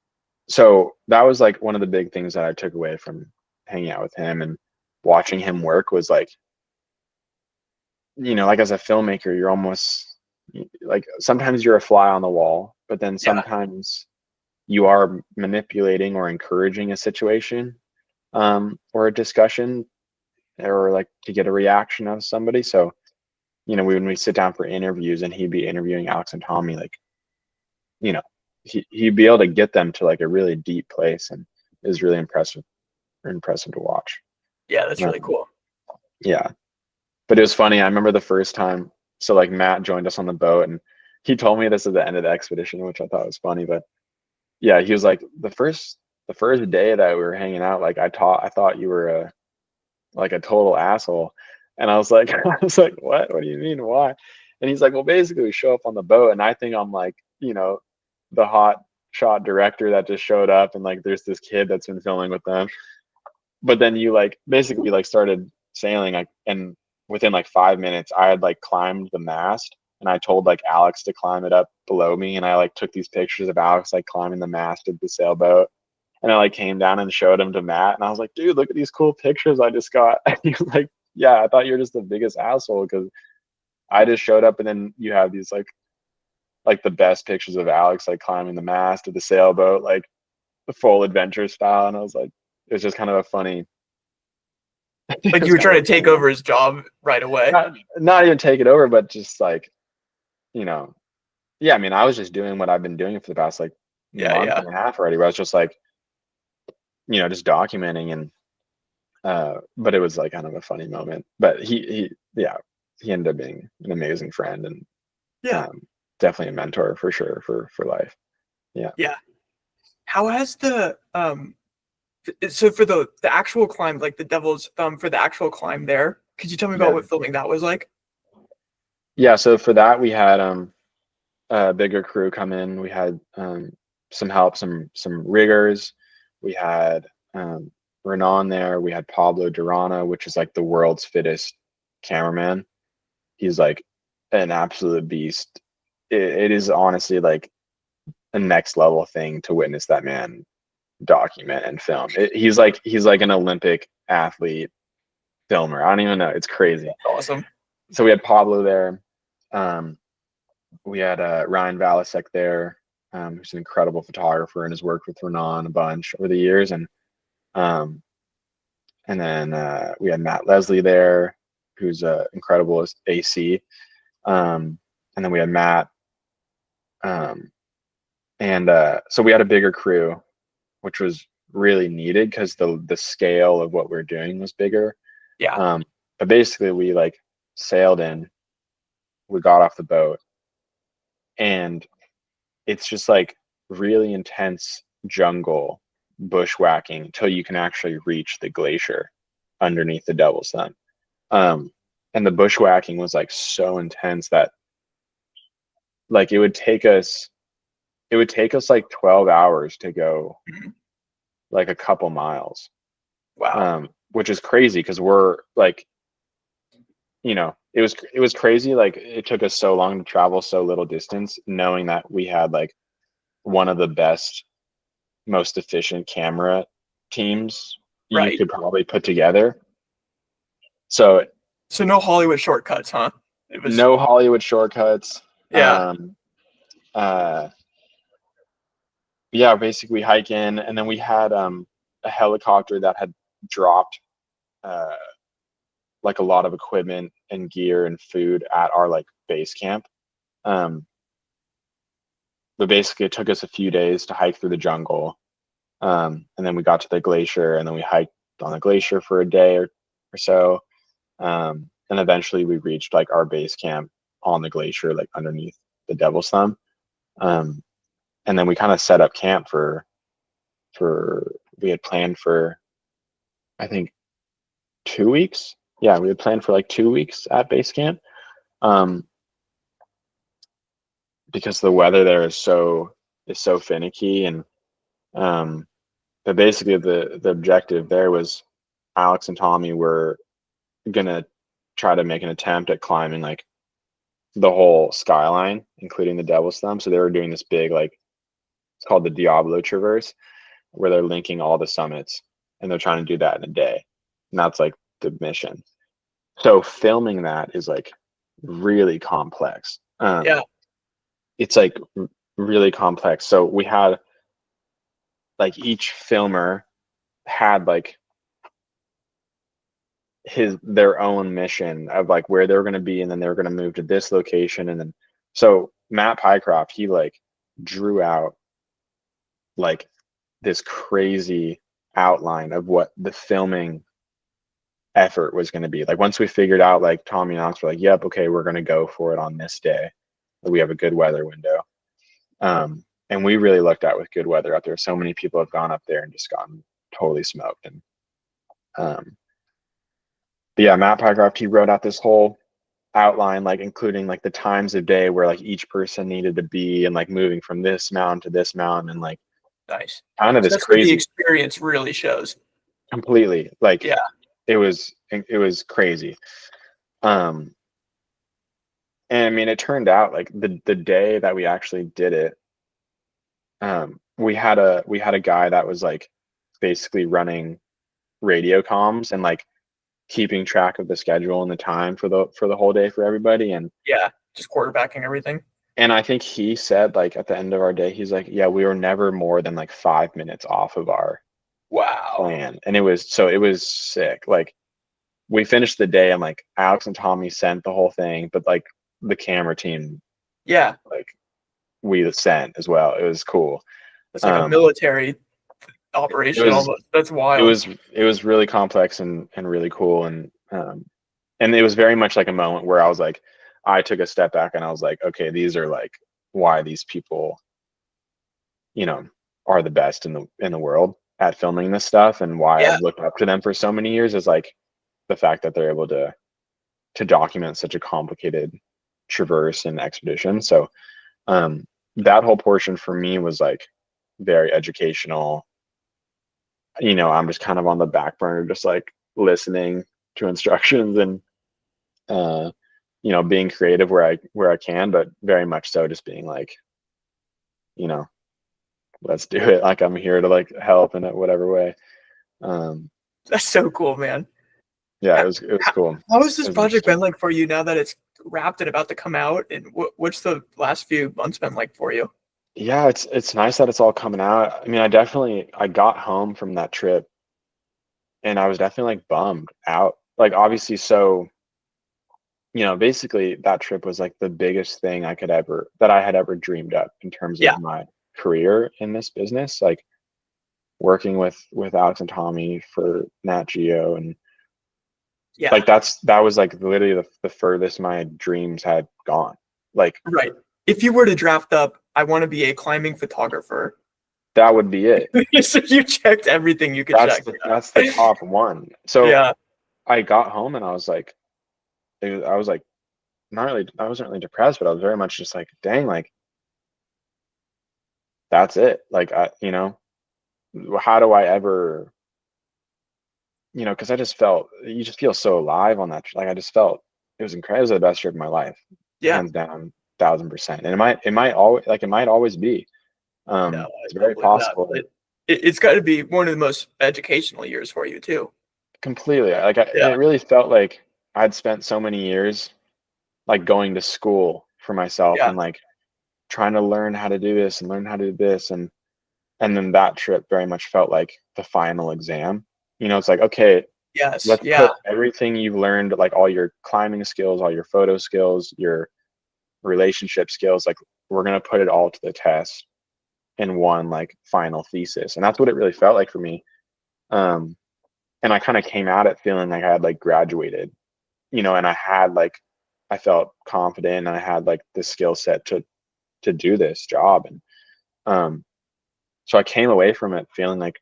so that was like one of the big things that I took away from hanging out with him and watching him work was like, like as a filmmaker, you're almost like sometimes you're a fly on the wall, but then Yeah. sometimes you are manipulating or encouraging a situation, or a discussion, or like to get a reaction of somebody. So, when we sit down for interviews and he'd be interviewing Alex and Tommy, like, you know, he'd be able to get them to like a really deep place, and it was really impressive to watch. Yeah. That's really Um, cool. yeah. But it was funny. I remember the first time. So like Matt joined us on the boat, and he told me this at the end of the expedition, which I thought was funny. But yeah, he was like the first day that we were hanging out, like I thought you were like a total asshole, and I was like, I was like, what do you mean, why? And he's like, well, basically we show up on the boat and I think I'm like, the hot shot director that just showed up, and like there's this kid that's been filming with them, but then you like basically like started sailing, like, and within like 5 minutes I had like climbed the mast and I told like Alex to climb it up below me, and I like took these pictures of Alex like climbing the mast of the sailboat, and I like came down and showed them to Matt, and I was like, dude, look at these cool pictures I just got. And he was like, yeah, I thought you were just the biggest asshole because I just showed up, and then you have these like the best pictures of Alex like climbing the mast of the sailboat, like the full adventure style. And I was like, it was just kind of a funny. Like you were trying to take over his job right away. Not even take it over, but just like, yeah. I mean, I was just doing what I've been doing for the past like month and a half already. Where I was just like, just documenting but it was like kind of a funny moment. But he ended up being an amazing friend and definitely a mentor for sure for life. Yeah. How has the so for the actual climb, like the Devil's Thumb, for the actual climb there, could you tell me about what filming that was like? Yeah, so for that we had a bigger crew come in. We had some help, some riggers. We had Renan there. We had Pablo Durana, which is like the world's fittest cameraman. He's like an absolute beast. It is honestly like a next level thing to witness that man document and film. He's like an Olympic athlete filmer. I don't even know. It's crazy. That's awesome. So we had Pablo there. We had Ryan Valasek there, who's an incredible photographer and has worked with Renan a bunch over the years. And then we had Matt Leslie there, who's incredible as AC. And then we had Matt. So we had a bigger crew, which was really needed because the scale of what we're doing was bigger. Yeah. But basically we like sailed in, we got off the boat, and it's just like really intense jungle bushwhacking until you can actually reach the glacier underneath the Devil's Thumb. And the bushwhacking was like so intense that like it would take us like 12 hours to go like a couple miles. Wow. Which is crazy because we're like, it was crazy. Like it took us so long to travel so little distance, knowing that we had like one of the best, most efficient camera teams you could probably put together. So no Hollywood shortcuts, huh? It was no Hollywood shortcuts. Yeah. Yeah, basically we hike in, and then we had a helicopter that had dropped like a lot of equipment and gear and food at our like base camp. But basically it took us a few days to hike through the jungle. And then we got to the glacier, and then we hiked on the glacier for a day or so. And eventually we reached like our base camp on the glacier, like underneath the Devil's Thumb. And then we kind of set up camp we had planned for, I think, 2 weeks. Yeah, we had planned for like 2 weeks at base camp. Because the weather there is so finicky. And but basically the objective there was Alex and Tommy were gonna try to make an attempt at climbing like the whole skyline, including the Devil's Thumb. So they were doing this big, like, it's called the Diablo Traverse, where they're linking all the summits, and they're trying to do that in a day. And that's like the mission. So filming that is like really complex. It's like really complex. So we had like each filmer had like their own mission of like where they were going to be, and then they were going to move to this location. And then so Matt Pycroft, he like drew out like this crazy outline of what the filming effort was going to be. Like once we figured out, like Tommy and Alex were like, yep, okay, we're going to go for it on this day. We have a good weather window. And we really looked at with good weather out there. So many people have gone up there and just gotten totally smoked. And but yeah, Matt Pycroft, he wrote out this whole outline, like including like the times of day where like each person needed to be, and like moving from this mountain to this mountain, and like nice. Kind of so this that's crazy. What the experience really shows. Completely, like yeah, it was crazy. And I mean, it turned out like the day that we actually did it, we had a guy that was like basically running radio comms and like keeping track of the schedule and the time for the whole day for everybody. Yeah, just quarterbacking everything. And I think he said like at the end of our day, he's like, yeah, we were never more than like 5 minutes off of our Wow. plan. And it was sick. Like we finished the day and like Alex and Tommy sent the whole thing, but like the camera team, Yeah, like we sent as well. It was cool. it's like a Um, military it operation was almost. That's it wild. was it was really complex and really cool. And it was very much like a moment where I was like, I took a step back and I was like, okay, these are like why these people, you know, are the best in the world at filming this stuff, and why Yeah, I've looked up to them for so many years is like the fact that they're able to document such a complicated traverse and expedition. So um, that whole portion for me was like very educational. You know, I'm just kind of on the back burner, just like listening to instructions and uh, you know, being creative where I can, but very much so just being like, you know, let's do it. Like I'm here to like help in whatever way. Um, that's so cool, man. yeah, How, it was cool. how has It this was project interesting. been like for you now that it's wrapped and about to come out? And what's the last few months been like for you? Yeah, it's nice that it's all coming out. I mean, I got home from that trip and I was definitely like bummed out. Like obviously, so you know, basically that trip was like the biggest thing I had ever dreamed up in terms Yeah, of my career in this business. Like working with Alex and Tommy for Nat Geo, and yeah, like that was like literally the furthest my dreams had gone. Like right. If you were to draft up, I want to be a climbing photographer. that would be it. So you checked everything you could check. That's the top one. So Yeah, I got home and I was like, I was like, not really, I wasn't really depressed, but I was very much just like, dang, like that's it. Like you know, how do I ever, you know, because I just felt you just feel so alive on that. Like I just felt it was incredible. It was the best trip of my life, yeah. hands down, 1000%. And it might always be. No, It's I don't very believe that. possible. But it's got to be one of the most educational years for you too. Completely. And Yeah, it really felt like I'd spent so many years like going to school for myself yeah, and like trying to learn how to do this and learn how to do this. And then that trip very much felt like the final exam. You know, it's like, okay, yes, let's yeah, put everything you've learned, like all your climbing skills, all your photo skills, your relationship skills, like we're gonna put it all to the test in one like final thesis. And that's what it really felt like for me. Um, and I kind of came at it feeling like I had like graduated, you know, and I felt confident and I had like the skill set to do this job. And um, so I came away from it feeling like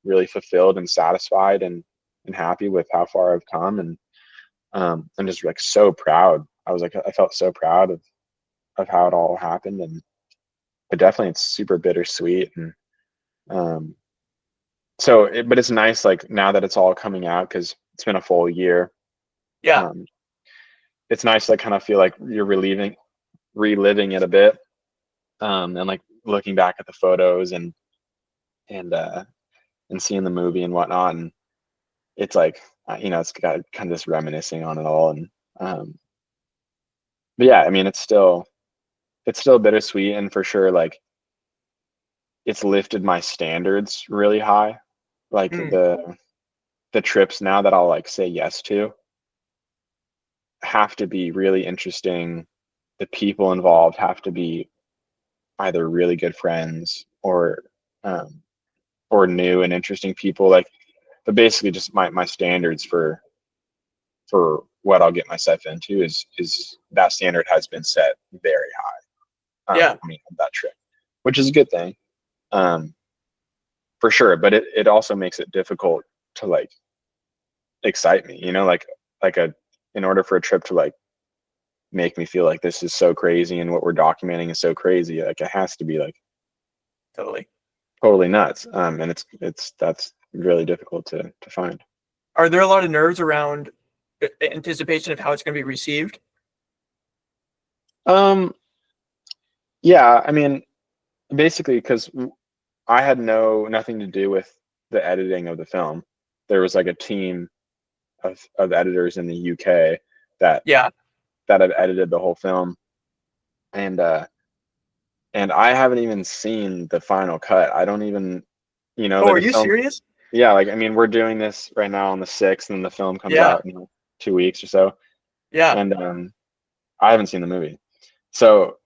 really fulfilled and satisfied and happy with how far I've come, and I'm just like so proud. I felt so proud of how it all happened. And but definitely it's super bittersweet. And um, but it's nice like now that it's all coming out because it's been a full year. yeah. Um, it's nice to like, kind of feel like you're reliving it a bit, and like looking back at the photos and and seeing the movie and whatnot. And it's like you know, it's got kind of this reminiscing on it all. And um, but yeah, I mean, it's still bittersweet, and for sure like it's lifted my standards really high. Like Mm, the trips now that I'll like say yes to have to be really interesting. The people involved have to be either really good friends um, or new and interesting people. Like, but basically, just my standards for what I'll get myself into is that standard has been set very high. yeah, I mean, on that trip, which is a good thing, um, for sure. But it also makes it difficult to like excite me. You know, like a in order for a trip to like make me feel like this is so crazy and what we're documenting is so crazy, like it has to be like totally. totally nuts. And it's that's really difficult to find. Are there a lot of nerves around anticipation of how it's going to be received? Um, yeah, I mean, basically, because I had nothing to do with the editing of the film. There was like a team of editors in the UK that Yeah. have edited the whole film, and I haven't even seen the final cut. I don't even, Oh, like are the you film. serious? Yeah, like I mean, we're doing this right now on the 6th, and the film comes Yeah. out in 2 weeks or so, Yeah. and I haven't seen the movie, so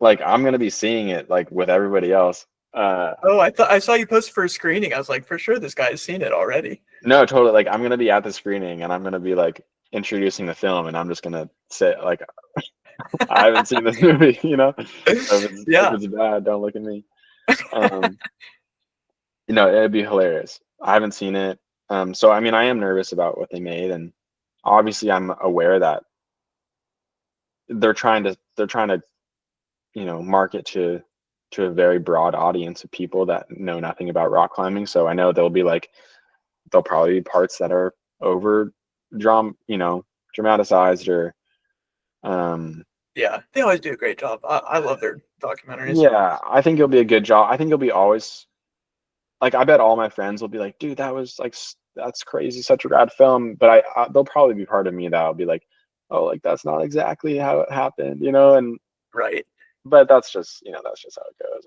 like I'm gonna be seeing it like with everybody else. Oh, I thought I saw you post for a screening. I was like, for sure this guy's seen it already. No, totally. Like I'm gonna be at the screening, and I'm gonna be like introducing the film, and I'm just gonna say like I haven't seen this movie, So if Yeah. it's bad, don't look at me. Um, it'd be hilarious. I haven't seen it. So I mean, I am nervous about what they made, and obviously I'm aware that they're trying to market to a very broad audience of people that know nothing about rock climbing. So I know there'll probably be parts that are over dramatized, or Yeah. They always do a great job. I love their documentaries. yeah, I think it'll be a good job. I think it'll be always like, I bet all my friends will be like, dude, that was like that's crazy, such a rad film. But there'll probably be part of me that'll be like, oh, like that's not exactly how it happened, and Right. but that's just how it goes.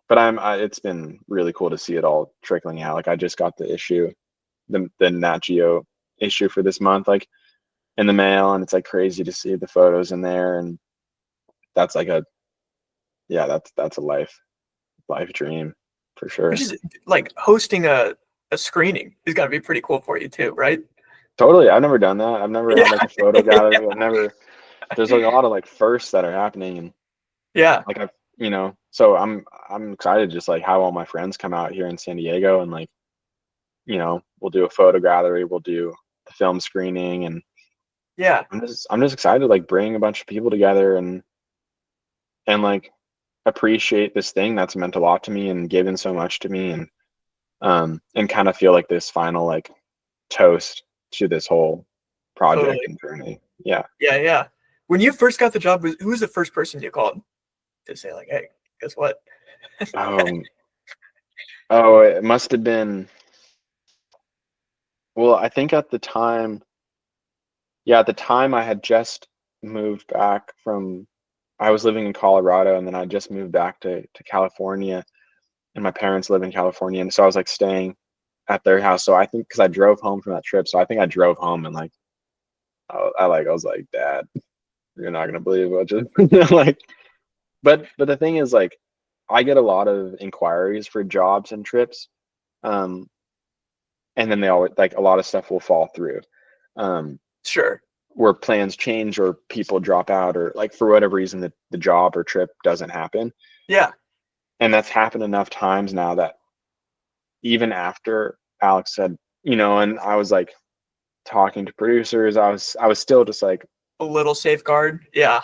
But it's been really cool to see it all trickling out. Like I just got the Nat Geo issue for this month, like in the mail, and it's like crazy to see the photos in there, and that's like a yeah, that's a life dream for Which sure. is like hosting a screening is gotta be pretty cool for you too, right? Totally, I've never done that. I've never had Yeah. like a photo gallery. I've never. There's like a lot of like firsts that are happening, and Yeah. like so I'm excited to just like have all my friends come out here in San Diego, and like we'll do a photo gallery, we'll do the film screening, and Yeah. I'm just excited to like bring a bunch of people together, and like appreciate this thing that's meant a lot to me and given so much to me, and kind of feel like this final like toast to this whole project Totally. and journey. Yeah. Yeah, yeah. When you first got the job, who was the first person you called to say like, "Hey, guess what?" Um. Oh, it must have been. Well, I think at the time, yeah, at the time I had just moved back from. I was living in Colorado, and then I just moved back to California, and my parents live in California, and so I was like staying at their house. So I think because I drove home from that trip, so I think I drove home, and like I was like, Dad, you're not gonna believe what just like. But the thing is, like, I get a lot of inquiries for jobs and trips, um, and then they always like a lot of stuff will fall through, um, Sure. where plans change or people drop out, or like for whatever reason the job or trip doesn't happen. Yeah. And that's happened enough times now that even after Alex said, and I was like talking to producers, I was still just like, A little safeguard. Yeah.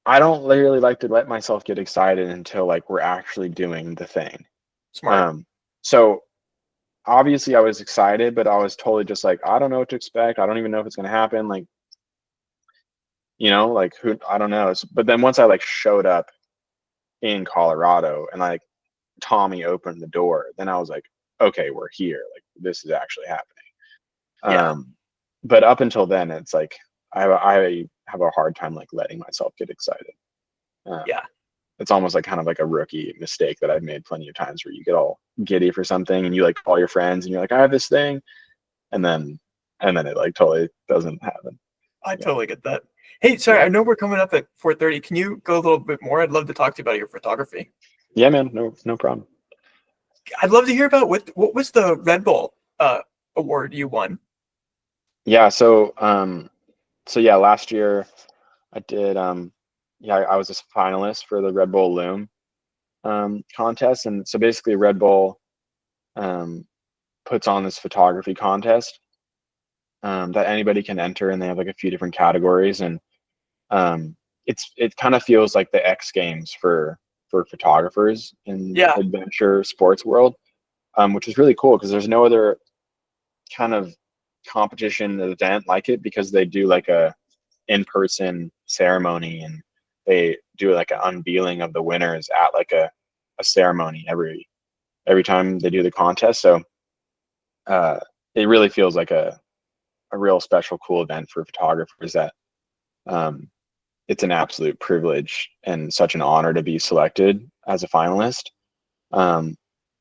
I don't really like to let myself get excited until like we're actually doing the thing. Smart. Um, so obviously I was excited, but I was totally just like, I don't know what to expect. I don't even know if it's gonna happen. Like, like who I don't know. But then once I like showed up in Colorado, and like Tommy opened the door, then I was like, okay, we're here. Like this is actually happening. Yeah. Um, but up until then, it's like I have a hard time like letting myself get excited. Um, Yeah. it's almost like kind of like a rookie mistake that I've made plenty of times, where you get all giddy for something and you like call your friends and you're like, I have this thing, and then it like totally doesn't happen. I Yeah. totally get that. Hey, sorry, Yeah. I know we're coming up at 4:30. Can you go a little bit more? I'd love to talk to you about your photography. Yeah, man. No problem. I'd love to hear about what was the Red Bull award you won? Yeah. So yeah, last year I did, yeah, I was a finalist for the Red Bull Loom contest. And so basically Red Bull um, puts on this photography contest that anybody can enter, and they have like a few different categories, and um, it kind of feels like the X Games for photographers in Yeah. adventure sports world, which is really cool because there's no other kind of competition event like it, because they do like a in-person ceremony, and they do like an unveiling of the winners at like a ceremony every time they do the contest. So it really feels like a real special, cool event for photographers that um, it's an absolute privilege and such an honor to be selected as a finalist. Um,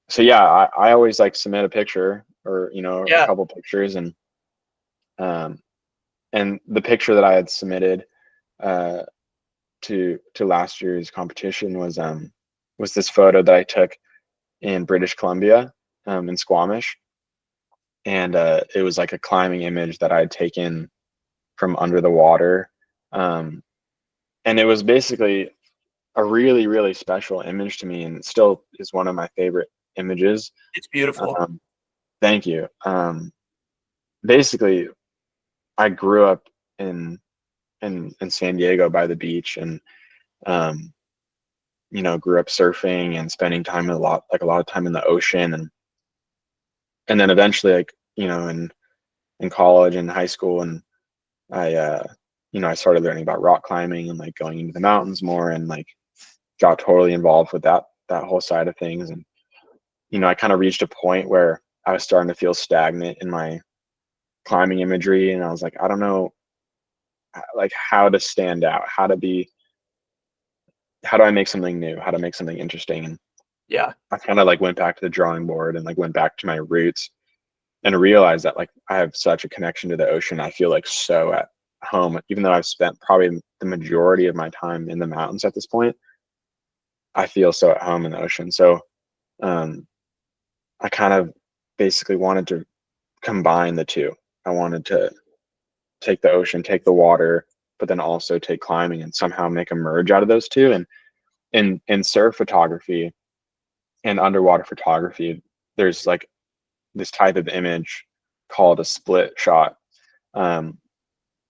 so yeah, I always like submit a picture or, a Yeah. couple pictures, um, and the picture that I had submitted uh, to last year's competition was this photo that I took in British Columbia, in Squamish, and it was like a climbing image that I had taken from under the water, um, and it was basically a really, really special image to me, and it still is one of my favorite images. It's beautiful. Um, thank you. Basically, I grew up in San Diego by the beach, and um, grew up surfing and spending time a lot of time in the ocean, and then eventually, like, in college and high school, and I I started learning about rock climbing and like going into the mountains more, and like got totally involved with that whole side of things. And I kind of reached a point where I was starting to feel stagnant in my climbing imagery, and I was like, I don't know, like, how to stand out, how do I make something new, how to make something interesting. And Yeah. I kind of like went back to the drawing board and like went back to my roots and realized that like I have such a connection to the ocean. I feel like so at home, even though I've spent probably the majority of my time in the mountains at this point. I feel so at home in the ocean. So um, I kind of basically wanted to combine the two. I wanted to take the ocean, take the water, but then also take climbing and somehow make a merge out of those two. And in surf photography and underwater photography, there's like this type of image called a split shot, um,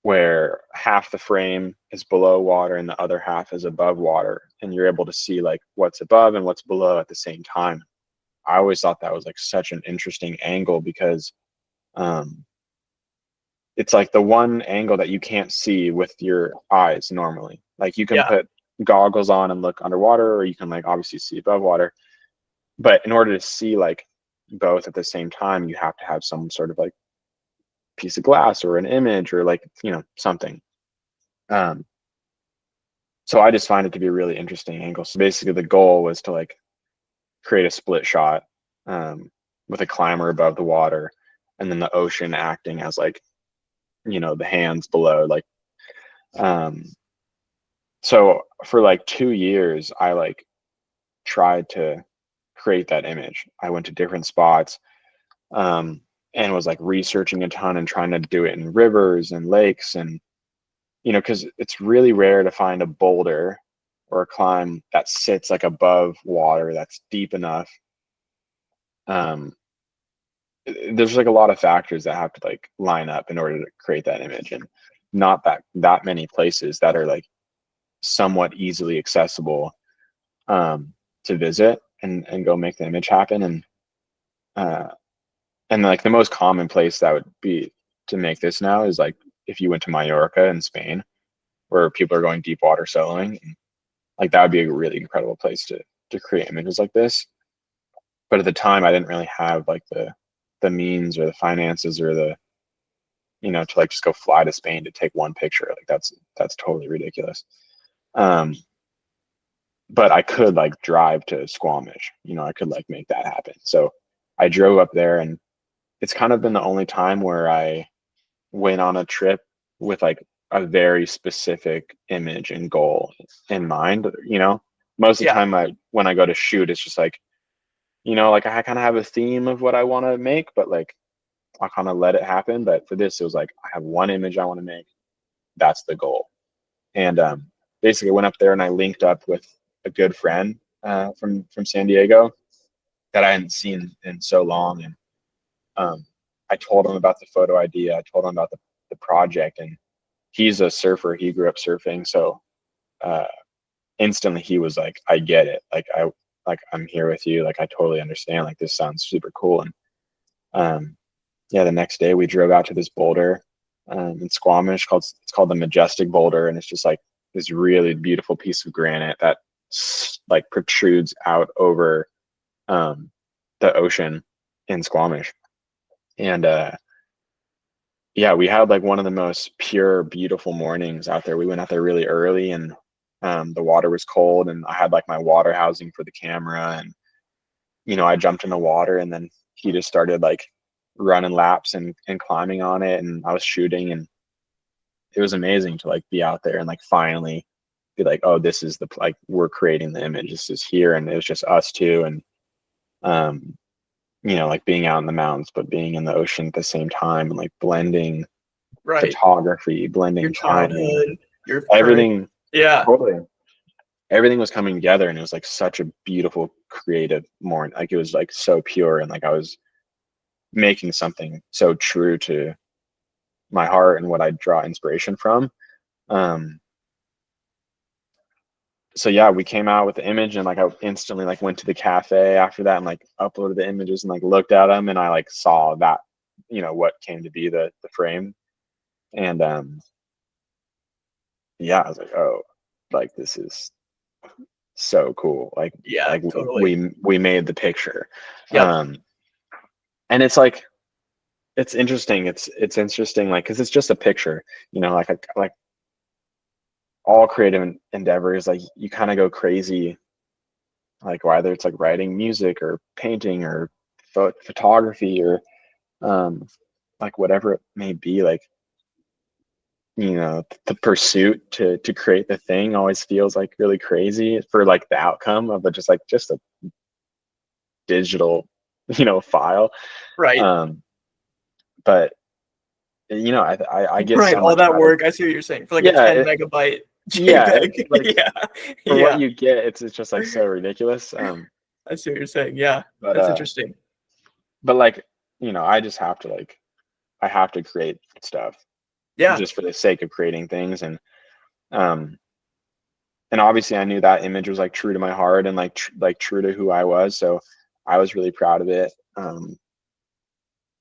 where half the frame is below water and the other half is above water, and you're able to see like what's above and what's below at the same time. I always thought that was like such an interesting angle because um, it's like the one angle that you can't see with your eyes normally. Like you can Yeah. put goggles on and look underwater, or you can like obviously see above water. But in order to see like both at the same time, you have to have some sort of like piece of glass or an image or like, something. Um, so I just find it to be a really interesting angle. So basically the goal was to like create a split shot, with a climber above the water and then the ocean acting as like, the hands below. Like, um, so for like 2 years, I like tried to create that image. I went to different spots, um, and was like researching a ton and trying to do it in rivers and lakes, and because it's really rare to find a boulder or a climb that sits like above water that's deep enough. Um, there's like a lot of factors that have to like line up in order to create that image, and not that many places that are like somewhat easily accessible, um, to visit and go make the image happen. Uh, and like the most common place that would be to make this now is like if you went to Mallorca in Spain, where people are going deep water soloing. Like that would be a really incredible place to create images like this. But at the time, I didn't really have like the means or the finances or the to like just go fly to Spain to take one picture. Like that's totally ridiculous. Um, but I could like drive to Squamish. I could like make that happen. So I drove up there, and it's kind of been the only time where I went on a trip with like a very specific image and goal in mind. Most of the Yeah. time when I go to shoot, it's just like, like I kind of have a theme of what I want to make, but like I'll kind of let it happen. But for this, it was like I have one image I want to make. That's the goal. And basically went up there and I linked up with a good friend, from San Diego that I hadn't seen in so long. And I told him about the photo idea. I told him about the project, and he's a surfer. He grew up surfing. So uh, instantly he was like, I get it. I'm here with you. Like, I totally understand. Like, this sounds super cool. And yeah, the next day we drove out to this boulder. in Squamish it's called the Majestic Boulder, and it's just like this really beautiful piece of granite that like protrudes out over the ocean in Squamish. And yeah, we had like one of the most pure, beautiful mornings out there. We went out there really early, and the water was cold, and I had like my water housing for the camera, and I jumped in the water, and then he just started like running laps and climbing on it, and I was shooting, and it was amazing to like be out there and like finally be like, oh, this is like we're creating the image. This is here, and it was just us two, and like being out in the mountains, but being in the ocean at the same time, and like blending photography, blending your climbing, childhood, your everything. Yeah. Totally. Everything was coming together, and it was like such a beautiful, creative morning. Like it was like so pure, and like I was making something so true to my heart and what I draw inspiration from. So yeah, we came out with the image, and like I instantly like went to the cafe after that and like uploaded the images and like looked at them, and I like saw that, what came to be the frame. And yeah, I was like, oh, like this is so cool. Like, Yeah, like totally. we made the picture. Yep. And it's like, it's interesting. It's interesting, like, cause it's just a picture, like all creative endeavors, like you kind of go crazy, like whether it's like writing music or painting or photography or like whatever it may be, like the pursuit to create the thing always feels like really crazy for like the outcome of just a digital file. Right. But I get Right. so All much that out of, work. I see what you're saying. For like a yeah 10 megabyte yeah JPEG. like Yeah. for Yeah. what you get, it's just like so ridiculous. I see what you're saying. Yeah. But That's interesting. like I just have to I have to create stuff Yeah. just for the sake of creating things. And um and obviously I knew that image was like true to my heart and like true to who I was, so I was really proud of it.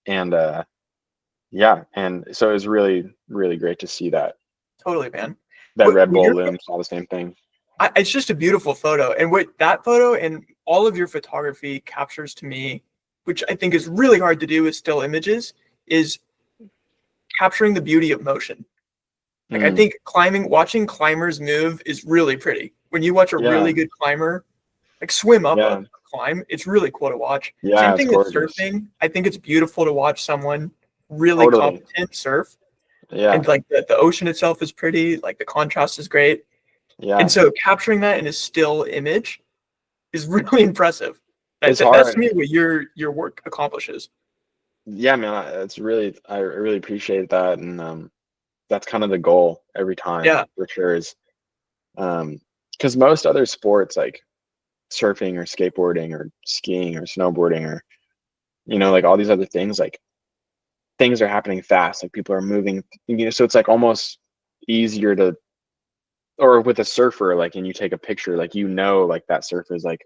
And yeah, and so it was really, really great to see that Totally, man. Red What Bull loom saw the same thing. it's just a beautiful photo. And what that photo and all of your photography captures to me, which I think is really hard to do with still images, is capturing the beauty of motion. Like I think watching climbers move is really pretty. When you watch a Yeah, really good climber, like swim up a yeah, climb, it's really cool to watch. yeah, Same it's thing with gorgeous. surfing. I think it's beautiful to watch someone really Totally. competent surf. Yeah, And like the ocean itself is pretty, like the contrast is great. yeah, And so capturing that in a still image is really impressive. it's That's to hard. me what your work accomplishes. Yeah, man, it's really, I really appreciate that. And that's kind of the goal every time, Yeah. for sure, is because most other sports like surfing or skateboarding or skiing or snowboarding or like all these other things, like things are happening fast, like people are moving, so it's like almost easier to, or with a surfer, like, and you take a picture, like like that surfer is like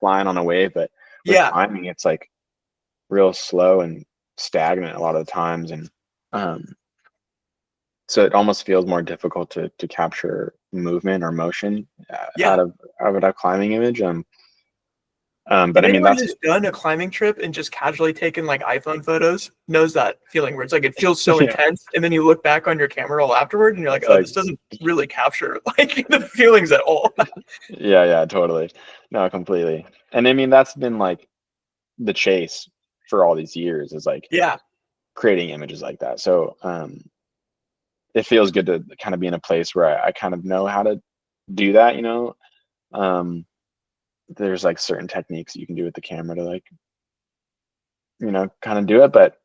flying on a wave. But with Yeah. climbing, it's like real slow and stagnant a lot of the times. And um so it almost feels more difficult to capture movement or motion Yeah. out of a climbing image. But And I mean, anyone that's, who's done a climbing trip and just casually taken like iPhone photos knows that feeling where it's like it feels so yeah, intense, and then you look back on your camera roll afterward and you're like, it's oh, like, this doesn't really capture like the feelings at all. yeah, totally. No, completely. And I mean, that's been like the chase for all these years, is like Yeah. creating images like that. So it feels good to kind of be in a place where I kind of know how to do that. Um, there's like certain techniques you can do with the camera to like, kind of do it. But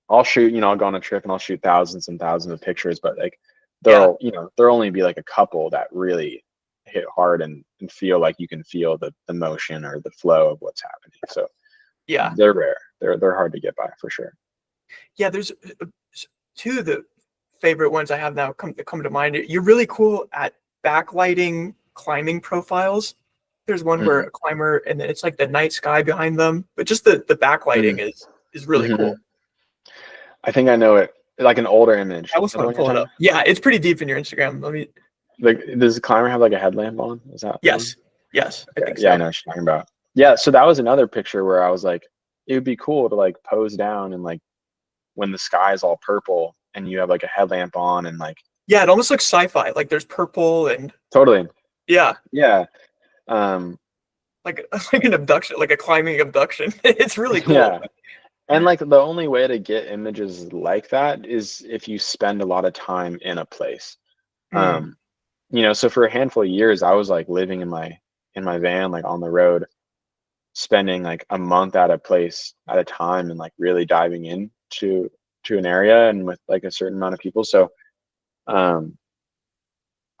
I'll shoot, I'll go on a trip and I'll shoot thousands and thousands of pictures, but like Yeah. there'll only be like a couple that really hit hard and feel like you can feel the motion or the flow of what's happening. So Yeah. they're rare. They're hard to get by, for sure. Yeah. There's two of the favorite ones I have now come to mind. You're really cool at backlighting climbing profiles. There's one where Mm-hmm. a climber and it's like the night sky behind them, but just the backlighting is really Mm-hmm. cool. I think I know it. Like an older image. I was Is that the fun. one you're Pull it talking up. Yeah, it's pretty deep in your Instagram. Let me. about? Like, does the climber have like a headlamp on? Is that the one? Yes. Yes, I Okay. think Yeah, I so. know what you're talking about. Yeah, so that was another picture where I was like, it would be cool to like pose down and like when the sky is all purple and you have like a headlamp on and like Yeah, it almost looks sci-fi. Like there's purple and totally. yeah, Yeah. Um, like like an abduction, like a climbing abduction. It's really cool. yeah. And like the only way to get images like that is if you spend a lot of time in a place. Mm, Um, so for a handful of years I was like living in my van, like on the road, spending like a month at a place at a time and like really diving in to an area and with like a certain amount of people. So um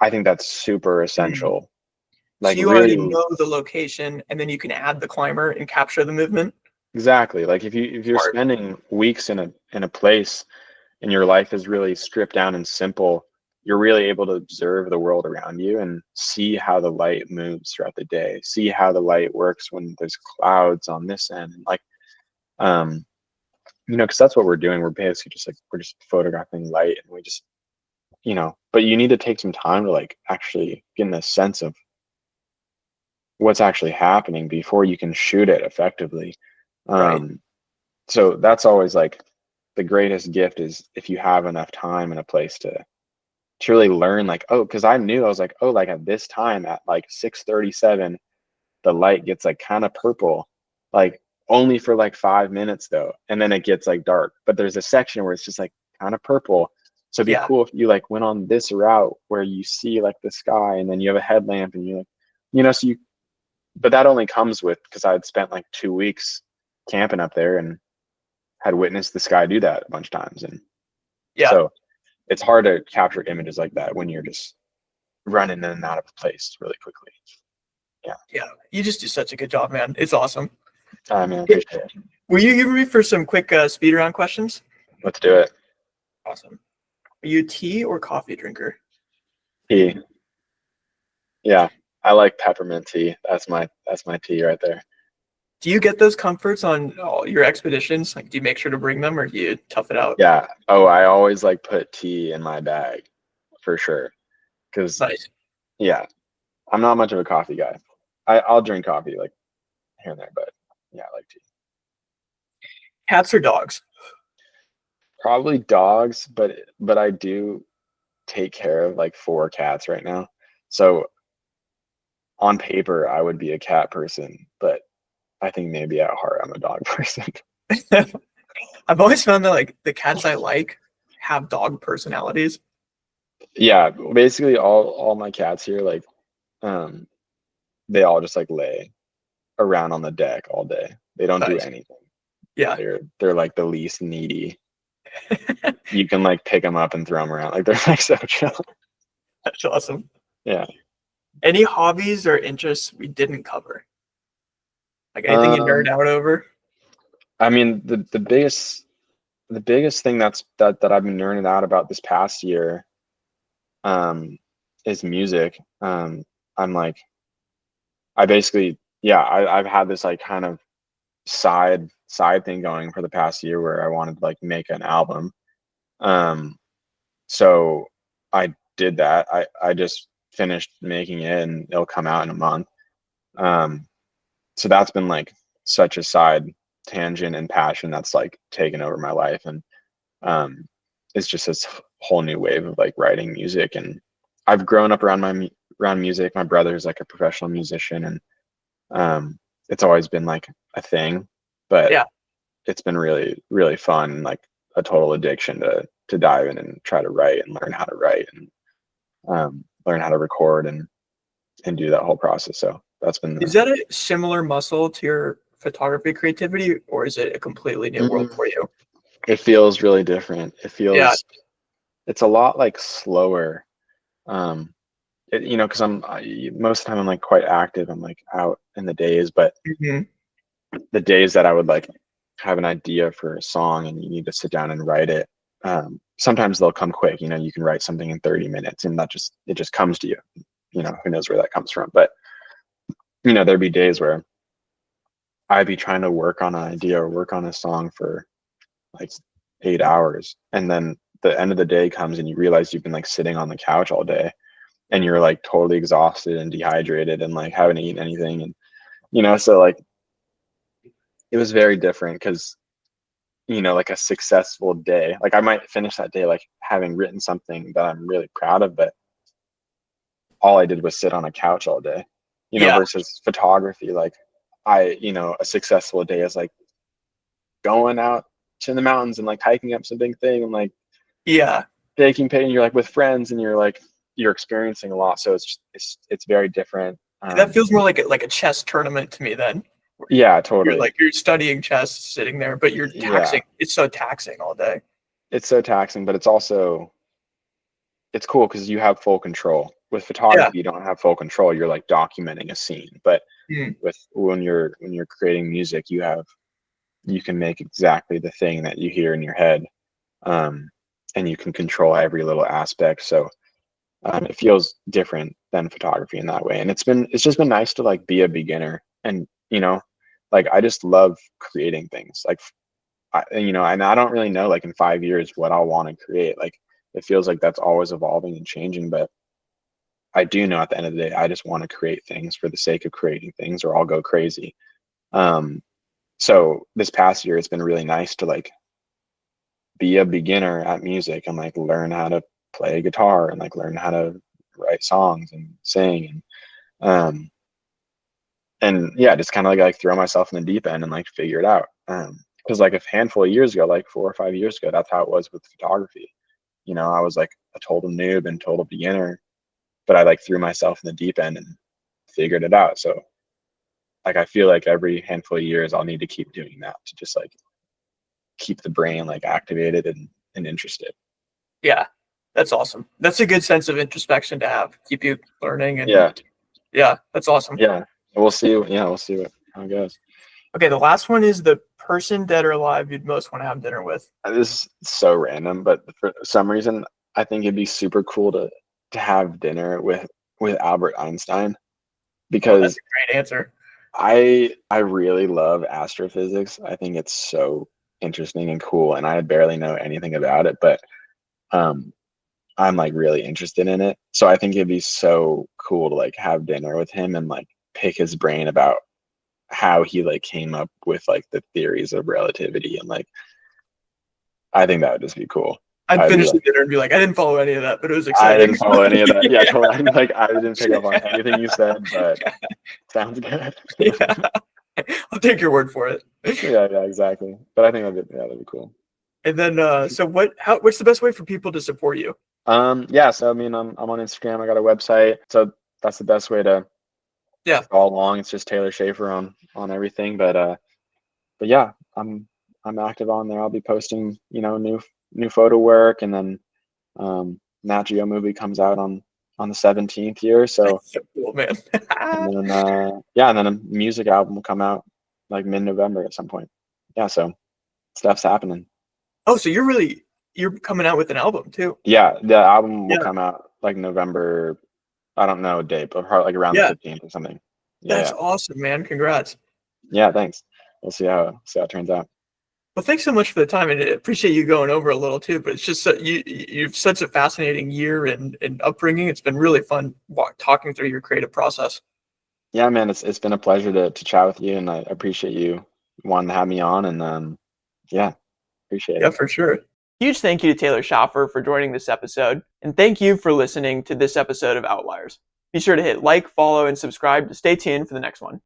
I think that's super mm. essential. So Like you already really know the location, and then you can add the climber and capture the movement. exactly. Like if you're Smart. spending weeks in a place and your life is really stripped down and simple, you're really able to observe the world around you and see how the light moves throughout the day, see how the light works when there's clouds on this end. And like, um, because that's what we're doing. We're basically just like, we're just photographing light and we just, but you need to take some time to like actually get in a sense of what's actually happening before you can shoot it effectively. Right. Um, so that's always like the greatest gift is if you have enough time and a place to really learn like, oh, because I knew I was like, oh, like at this time at like 6:37 the light gets like kind of purple, like only for like 5 minutes though, and then it gets like dark, but there's a section where it's just like kind of purple. So it'd be Yeah. cool if you like went on this route where you see like the sky and then you have a headlamp and you like, so you, but that only comes with because I had spent like 2 weeks camping up there and had witnessed the sky do that a bunch of times. And Yeah. so it's hard to capture images like that when you're just running in and out of a place really quickly. Yeah. Yeah. You just do such a good job, man. It's awesome. I mean, I appreciate it. Will you give me for some quick speed round questions? Let's do it. Awesome. Are you a tea or coffee drinker? Tea. Yeah. I like peppermint tea. That's my tea right there. Do you get those comforts on all your expeditions? Like, do you make sure to bring them, or do you tough it out? Yeah. Oh, I always like put tea in my bag for sure. Cause Nice. yeah, I'm not much of a coffee guy. I'll drink coffee like here and there, but yeah, I like tea. Cats or dogs? Probably dogs, but I do take care of like 4 cats right now. So on paper, I would be a cat person, but I think maybe at heart I'm a dog person. I've always found that like the cats I like have dog personalities. Yeah, basically all my cats here like um they all just like lay around on the deck all day. They don't do Nice. anything. Yeah. They're like the least needy. You can like pick them up and throw them around. Like they're like so chill. That's awesome. Yeah. Any hobbies or interests we didn't cover? Like anything you nerd Um out over? I mean the biggest thing that I've been learning out about this past year um is music. I'm like I basically yeah, I've had this like kind of side thing going for the past year where I wanted to like make an album. Um so I did that. I just finished making it and it'll come out in a month. Um so that's been like such a side tangent and passion that's like taken over my life and um it's just this whole new wave of like writing music and I've grown up around music. My brother's like a professional musician and um it's always been like a thing, but Yeah. it's been really really fun and like a total addiction to dive in and try to write and learn how to write and learn how to record and do that whole process. So that's been Is the that a similar muscle to your photography creativity, or is it a completely new world mm, for you? it feels really different. Yeah. It's a lot like slower. Um, because most of the time I'm like quite active. I'm like out in the days, but Mhm. the days that I would like have an idea for a song and you need to sit down and write it, sometimes they'll come quick. You can write something in 30 minutes and it just comes to you. Who knows where that comes from, but there'd be days where I'd be trying to work on an idea or work on a song for like 8 hours, and then the end of the day comes and you realize you've been like sitting on the couch all day, and you're like totally exhausted and dehydrated and like haven't eaten anything, and so like it was very different because like a successful day, like I might finish that day like having written something that I'm really proud of, but all I did was sit on a couch all day, Yeah. versus photography. Like a successful day is like going out to the mountains and like hiking up some big thing and like Yeah. taking pain. You're like with friends and you're experiencing a lot. So it's very different. That feels more like a chess tournament to me then. Yeah, You're totally. like you're studying chess sitting there, but you're Yeah, taxing. It's so taxing all day. it's so taxing, but it's cool because you have full control. With Yeah. photography, you don't have full control. You're like documenting a scene. But Mm. with when you're creating music, you can make exactly the thing that you hear in your head, um, and you can control every little aspect. So it feels different than photography in that way. And it's just been nice to like be a beginner, and like I just love creating things. Like and I don't really know like in 5 years what I'll want to create. Like it feels like that's always evolving and changing, but I do know at the end of the day, I just want to create things for the sake of creating things, or I'll go crazy. Um, so this past year, it's been really nice to like be a beginner at music and like learn how to play guitar and like learn how to write songs and sing, and yeah, just kind of like throw myself in the deep end and like figure it out. Because like a handful of years ago, like 4 or 5 years ago, that's how it was with photography. I was like a total noob and total beginner, but I like threw myself in the deep end and figured it out. So like I feel like every handful of years I'll need to keep doing that to just like keep the brain like activated and interested. Yeah. That's awesome. That's a good sense of introspection to have. Keep you learning Yeah, and yeah, that's awesome. yeah. We'll see. Yeah, we'll see how it goes. Okay, the last one is the person dead or alive you'd most want to have dinner with. This is so random, but for some reason I think it'd be super cool to have dinner with Albert Einstein, Oh, that's because a great answer. I really love astrophysics. I think it's so interesting and cool, and I barely know anything about it, but um I'm like really interested in it. So I think it'd be so cool to like have dinner with him and like pick his brain about how he like came up with like the theories of relativity, and like I think that would just be cool. I'd I'd be finish the like, dinner and be like, I didn't follow any of that, but it was I exciting. didn't follow any of that. Yeah, Yeah. totally. I'd be like, I didn't pick up on anything you said, but sounds good. Yeah. I'll take your word for it. Yeah, exactly. But I think that'd be cool. And then, so what's the best way for people to support you? Yeah. So I mean, I'm on Instagram. I got a website, so that's the best way to Yeah. follow along. It's just Taylor Shaffer on everything. But yeah, I'm active on there. I'll be posting, new photo work, and then Nat Geo movie comes out on the 17th here. So, That's so cool, man. and then yeah, and then a music album will come out like mid-November at some point. Yeah, so stuff's happening. Oh, so you're coming out with an album too. Yeah, the album will Yeah. come out like November. I don't know a date, but probably like around the Yeah. 15th or something. Yeah, That's yeah, awesome, man. Congrats. yeah. Thanks. We'll see how it turns out. Well, thanks so much for the time, and I appreciate you going over a little too. But it's just you've such a fascinating year and upbringing. It's been really fun talking through your creative process. Yeah, man, it's been a pleasure to chat with you, and I appreciate you wanting to have me on, and yeah, appreciate Yeah, it. for sure. Huge thank you to Taylor Shaffer for joining this episode, and thank you for listening to this episode of Outliers. Be sure to hit like, follow, and subscribe to stay tuned for the next one.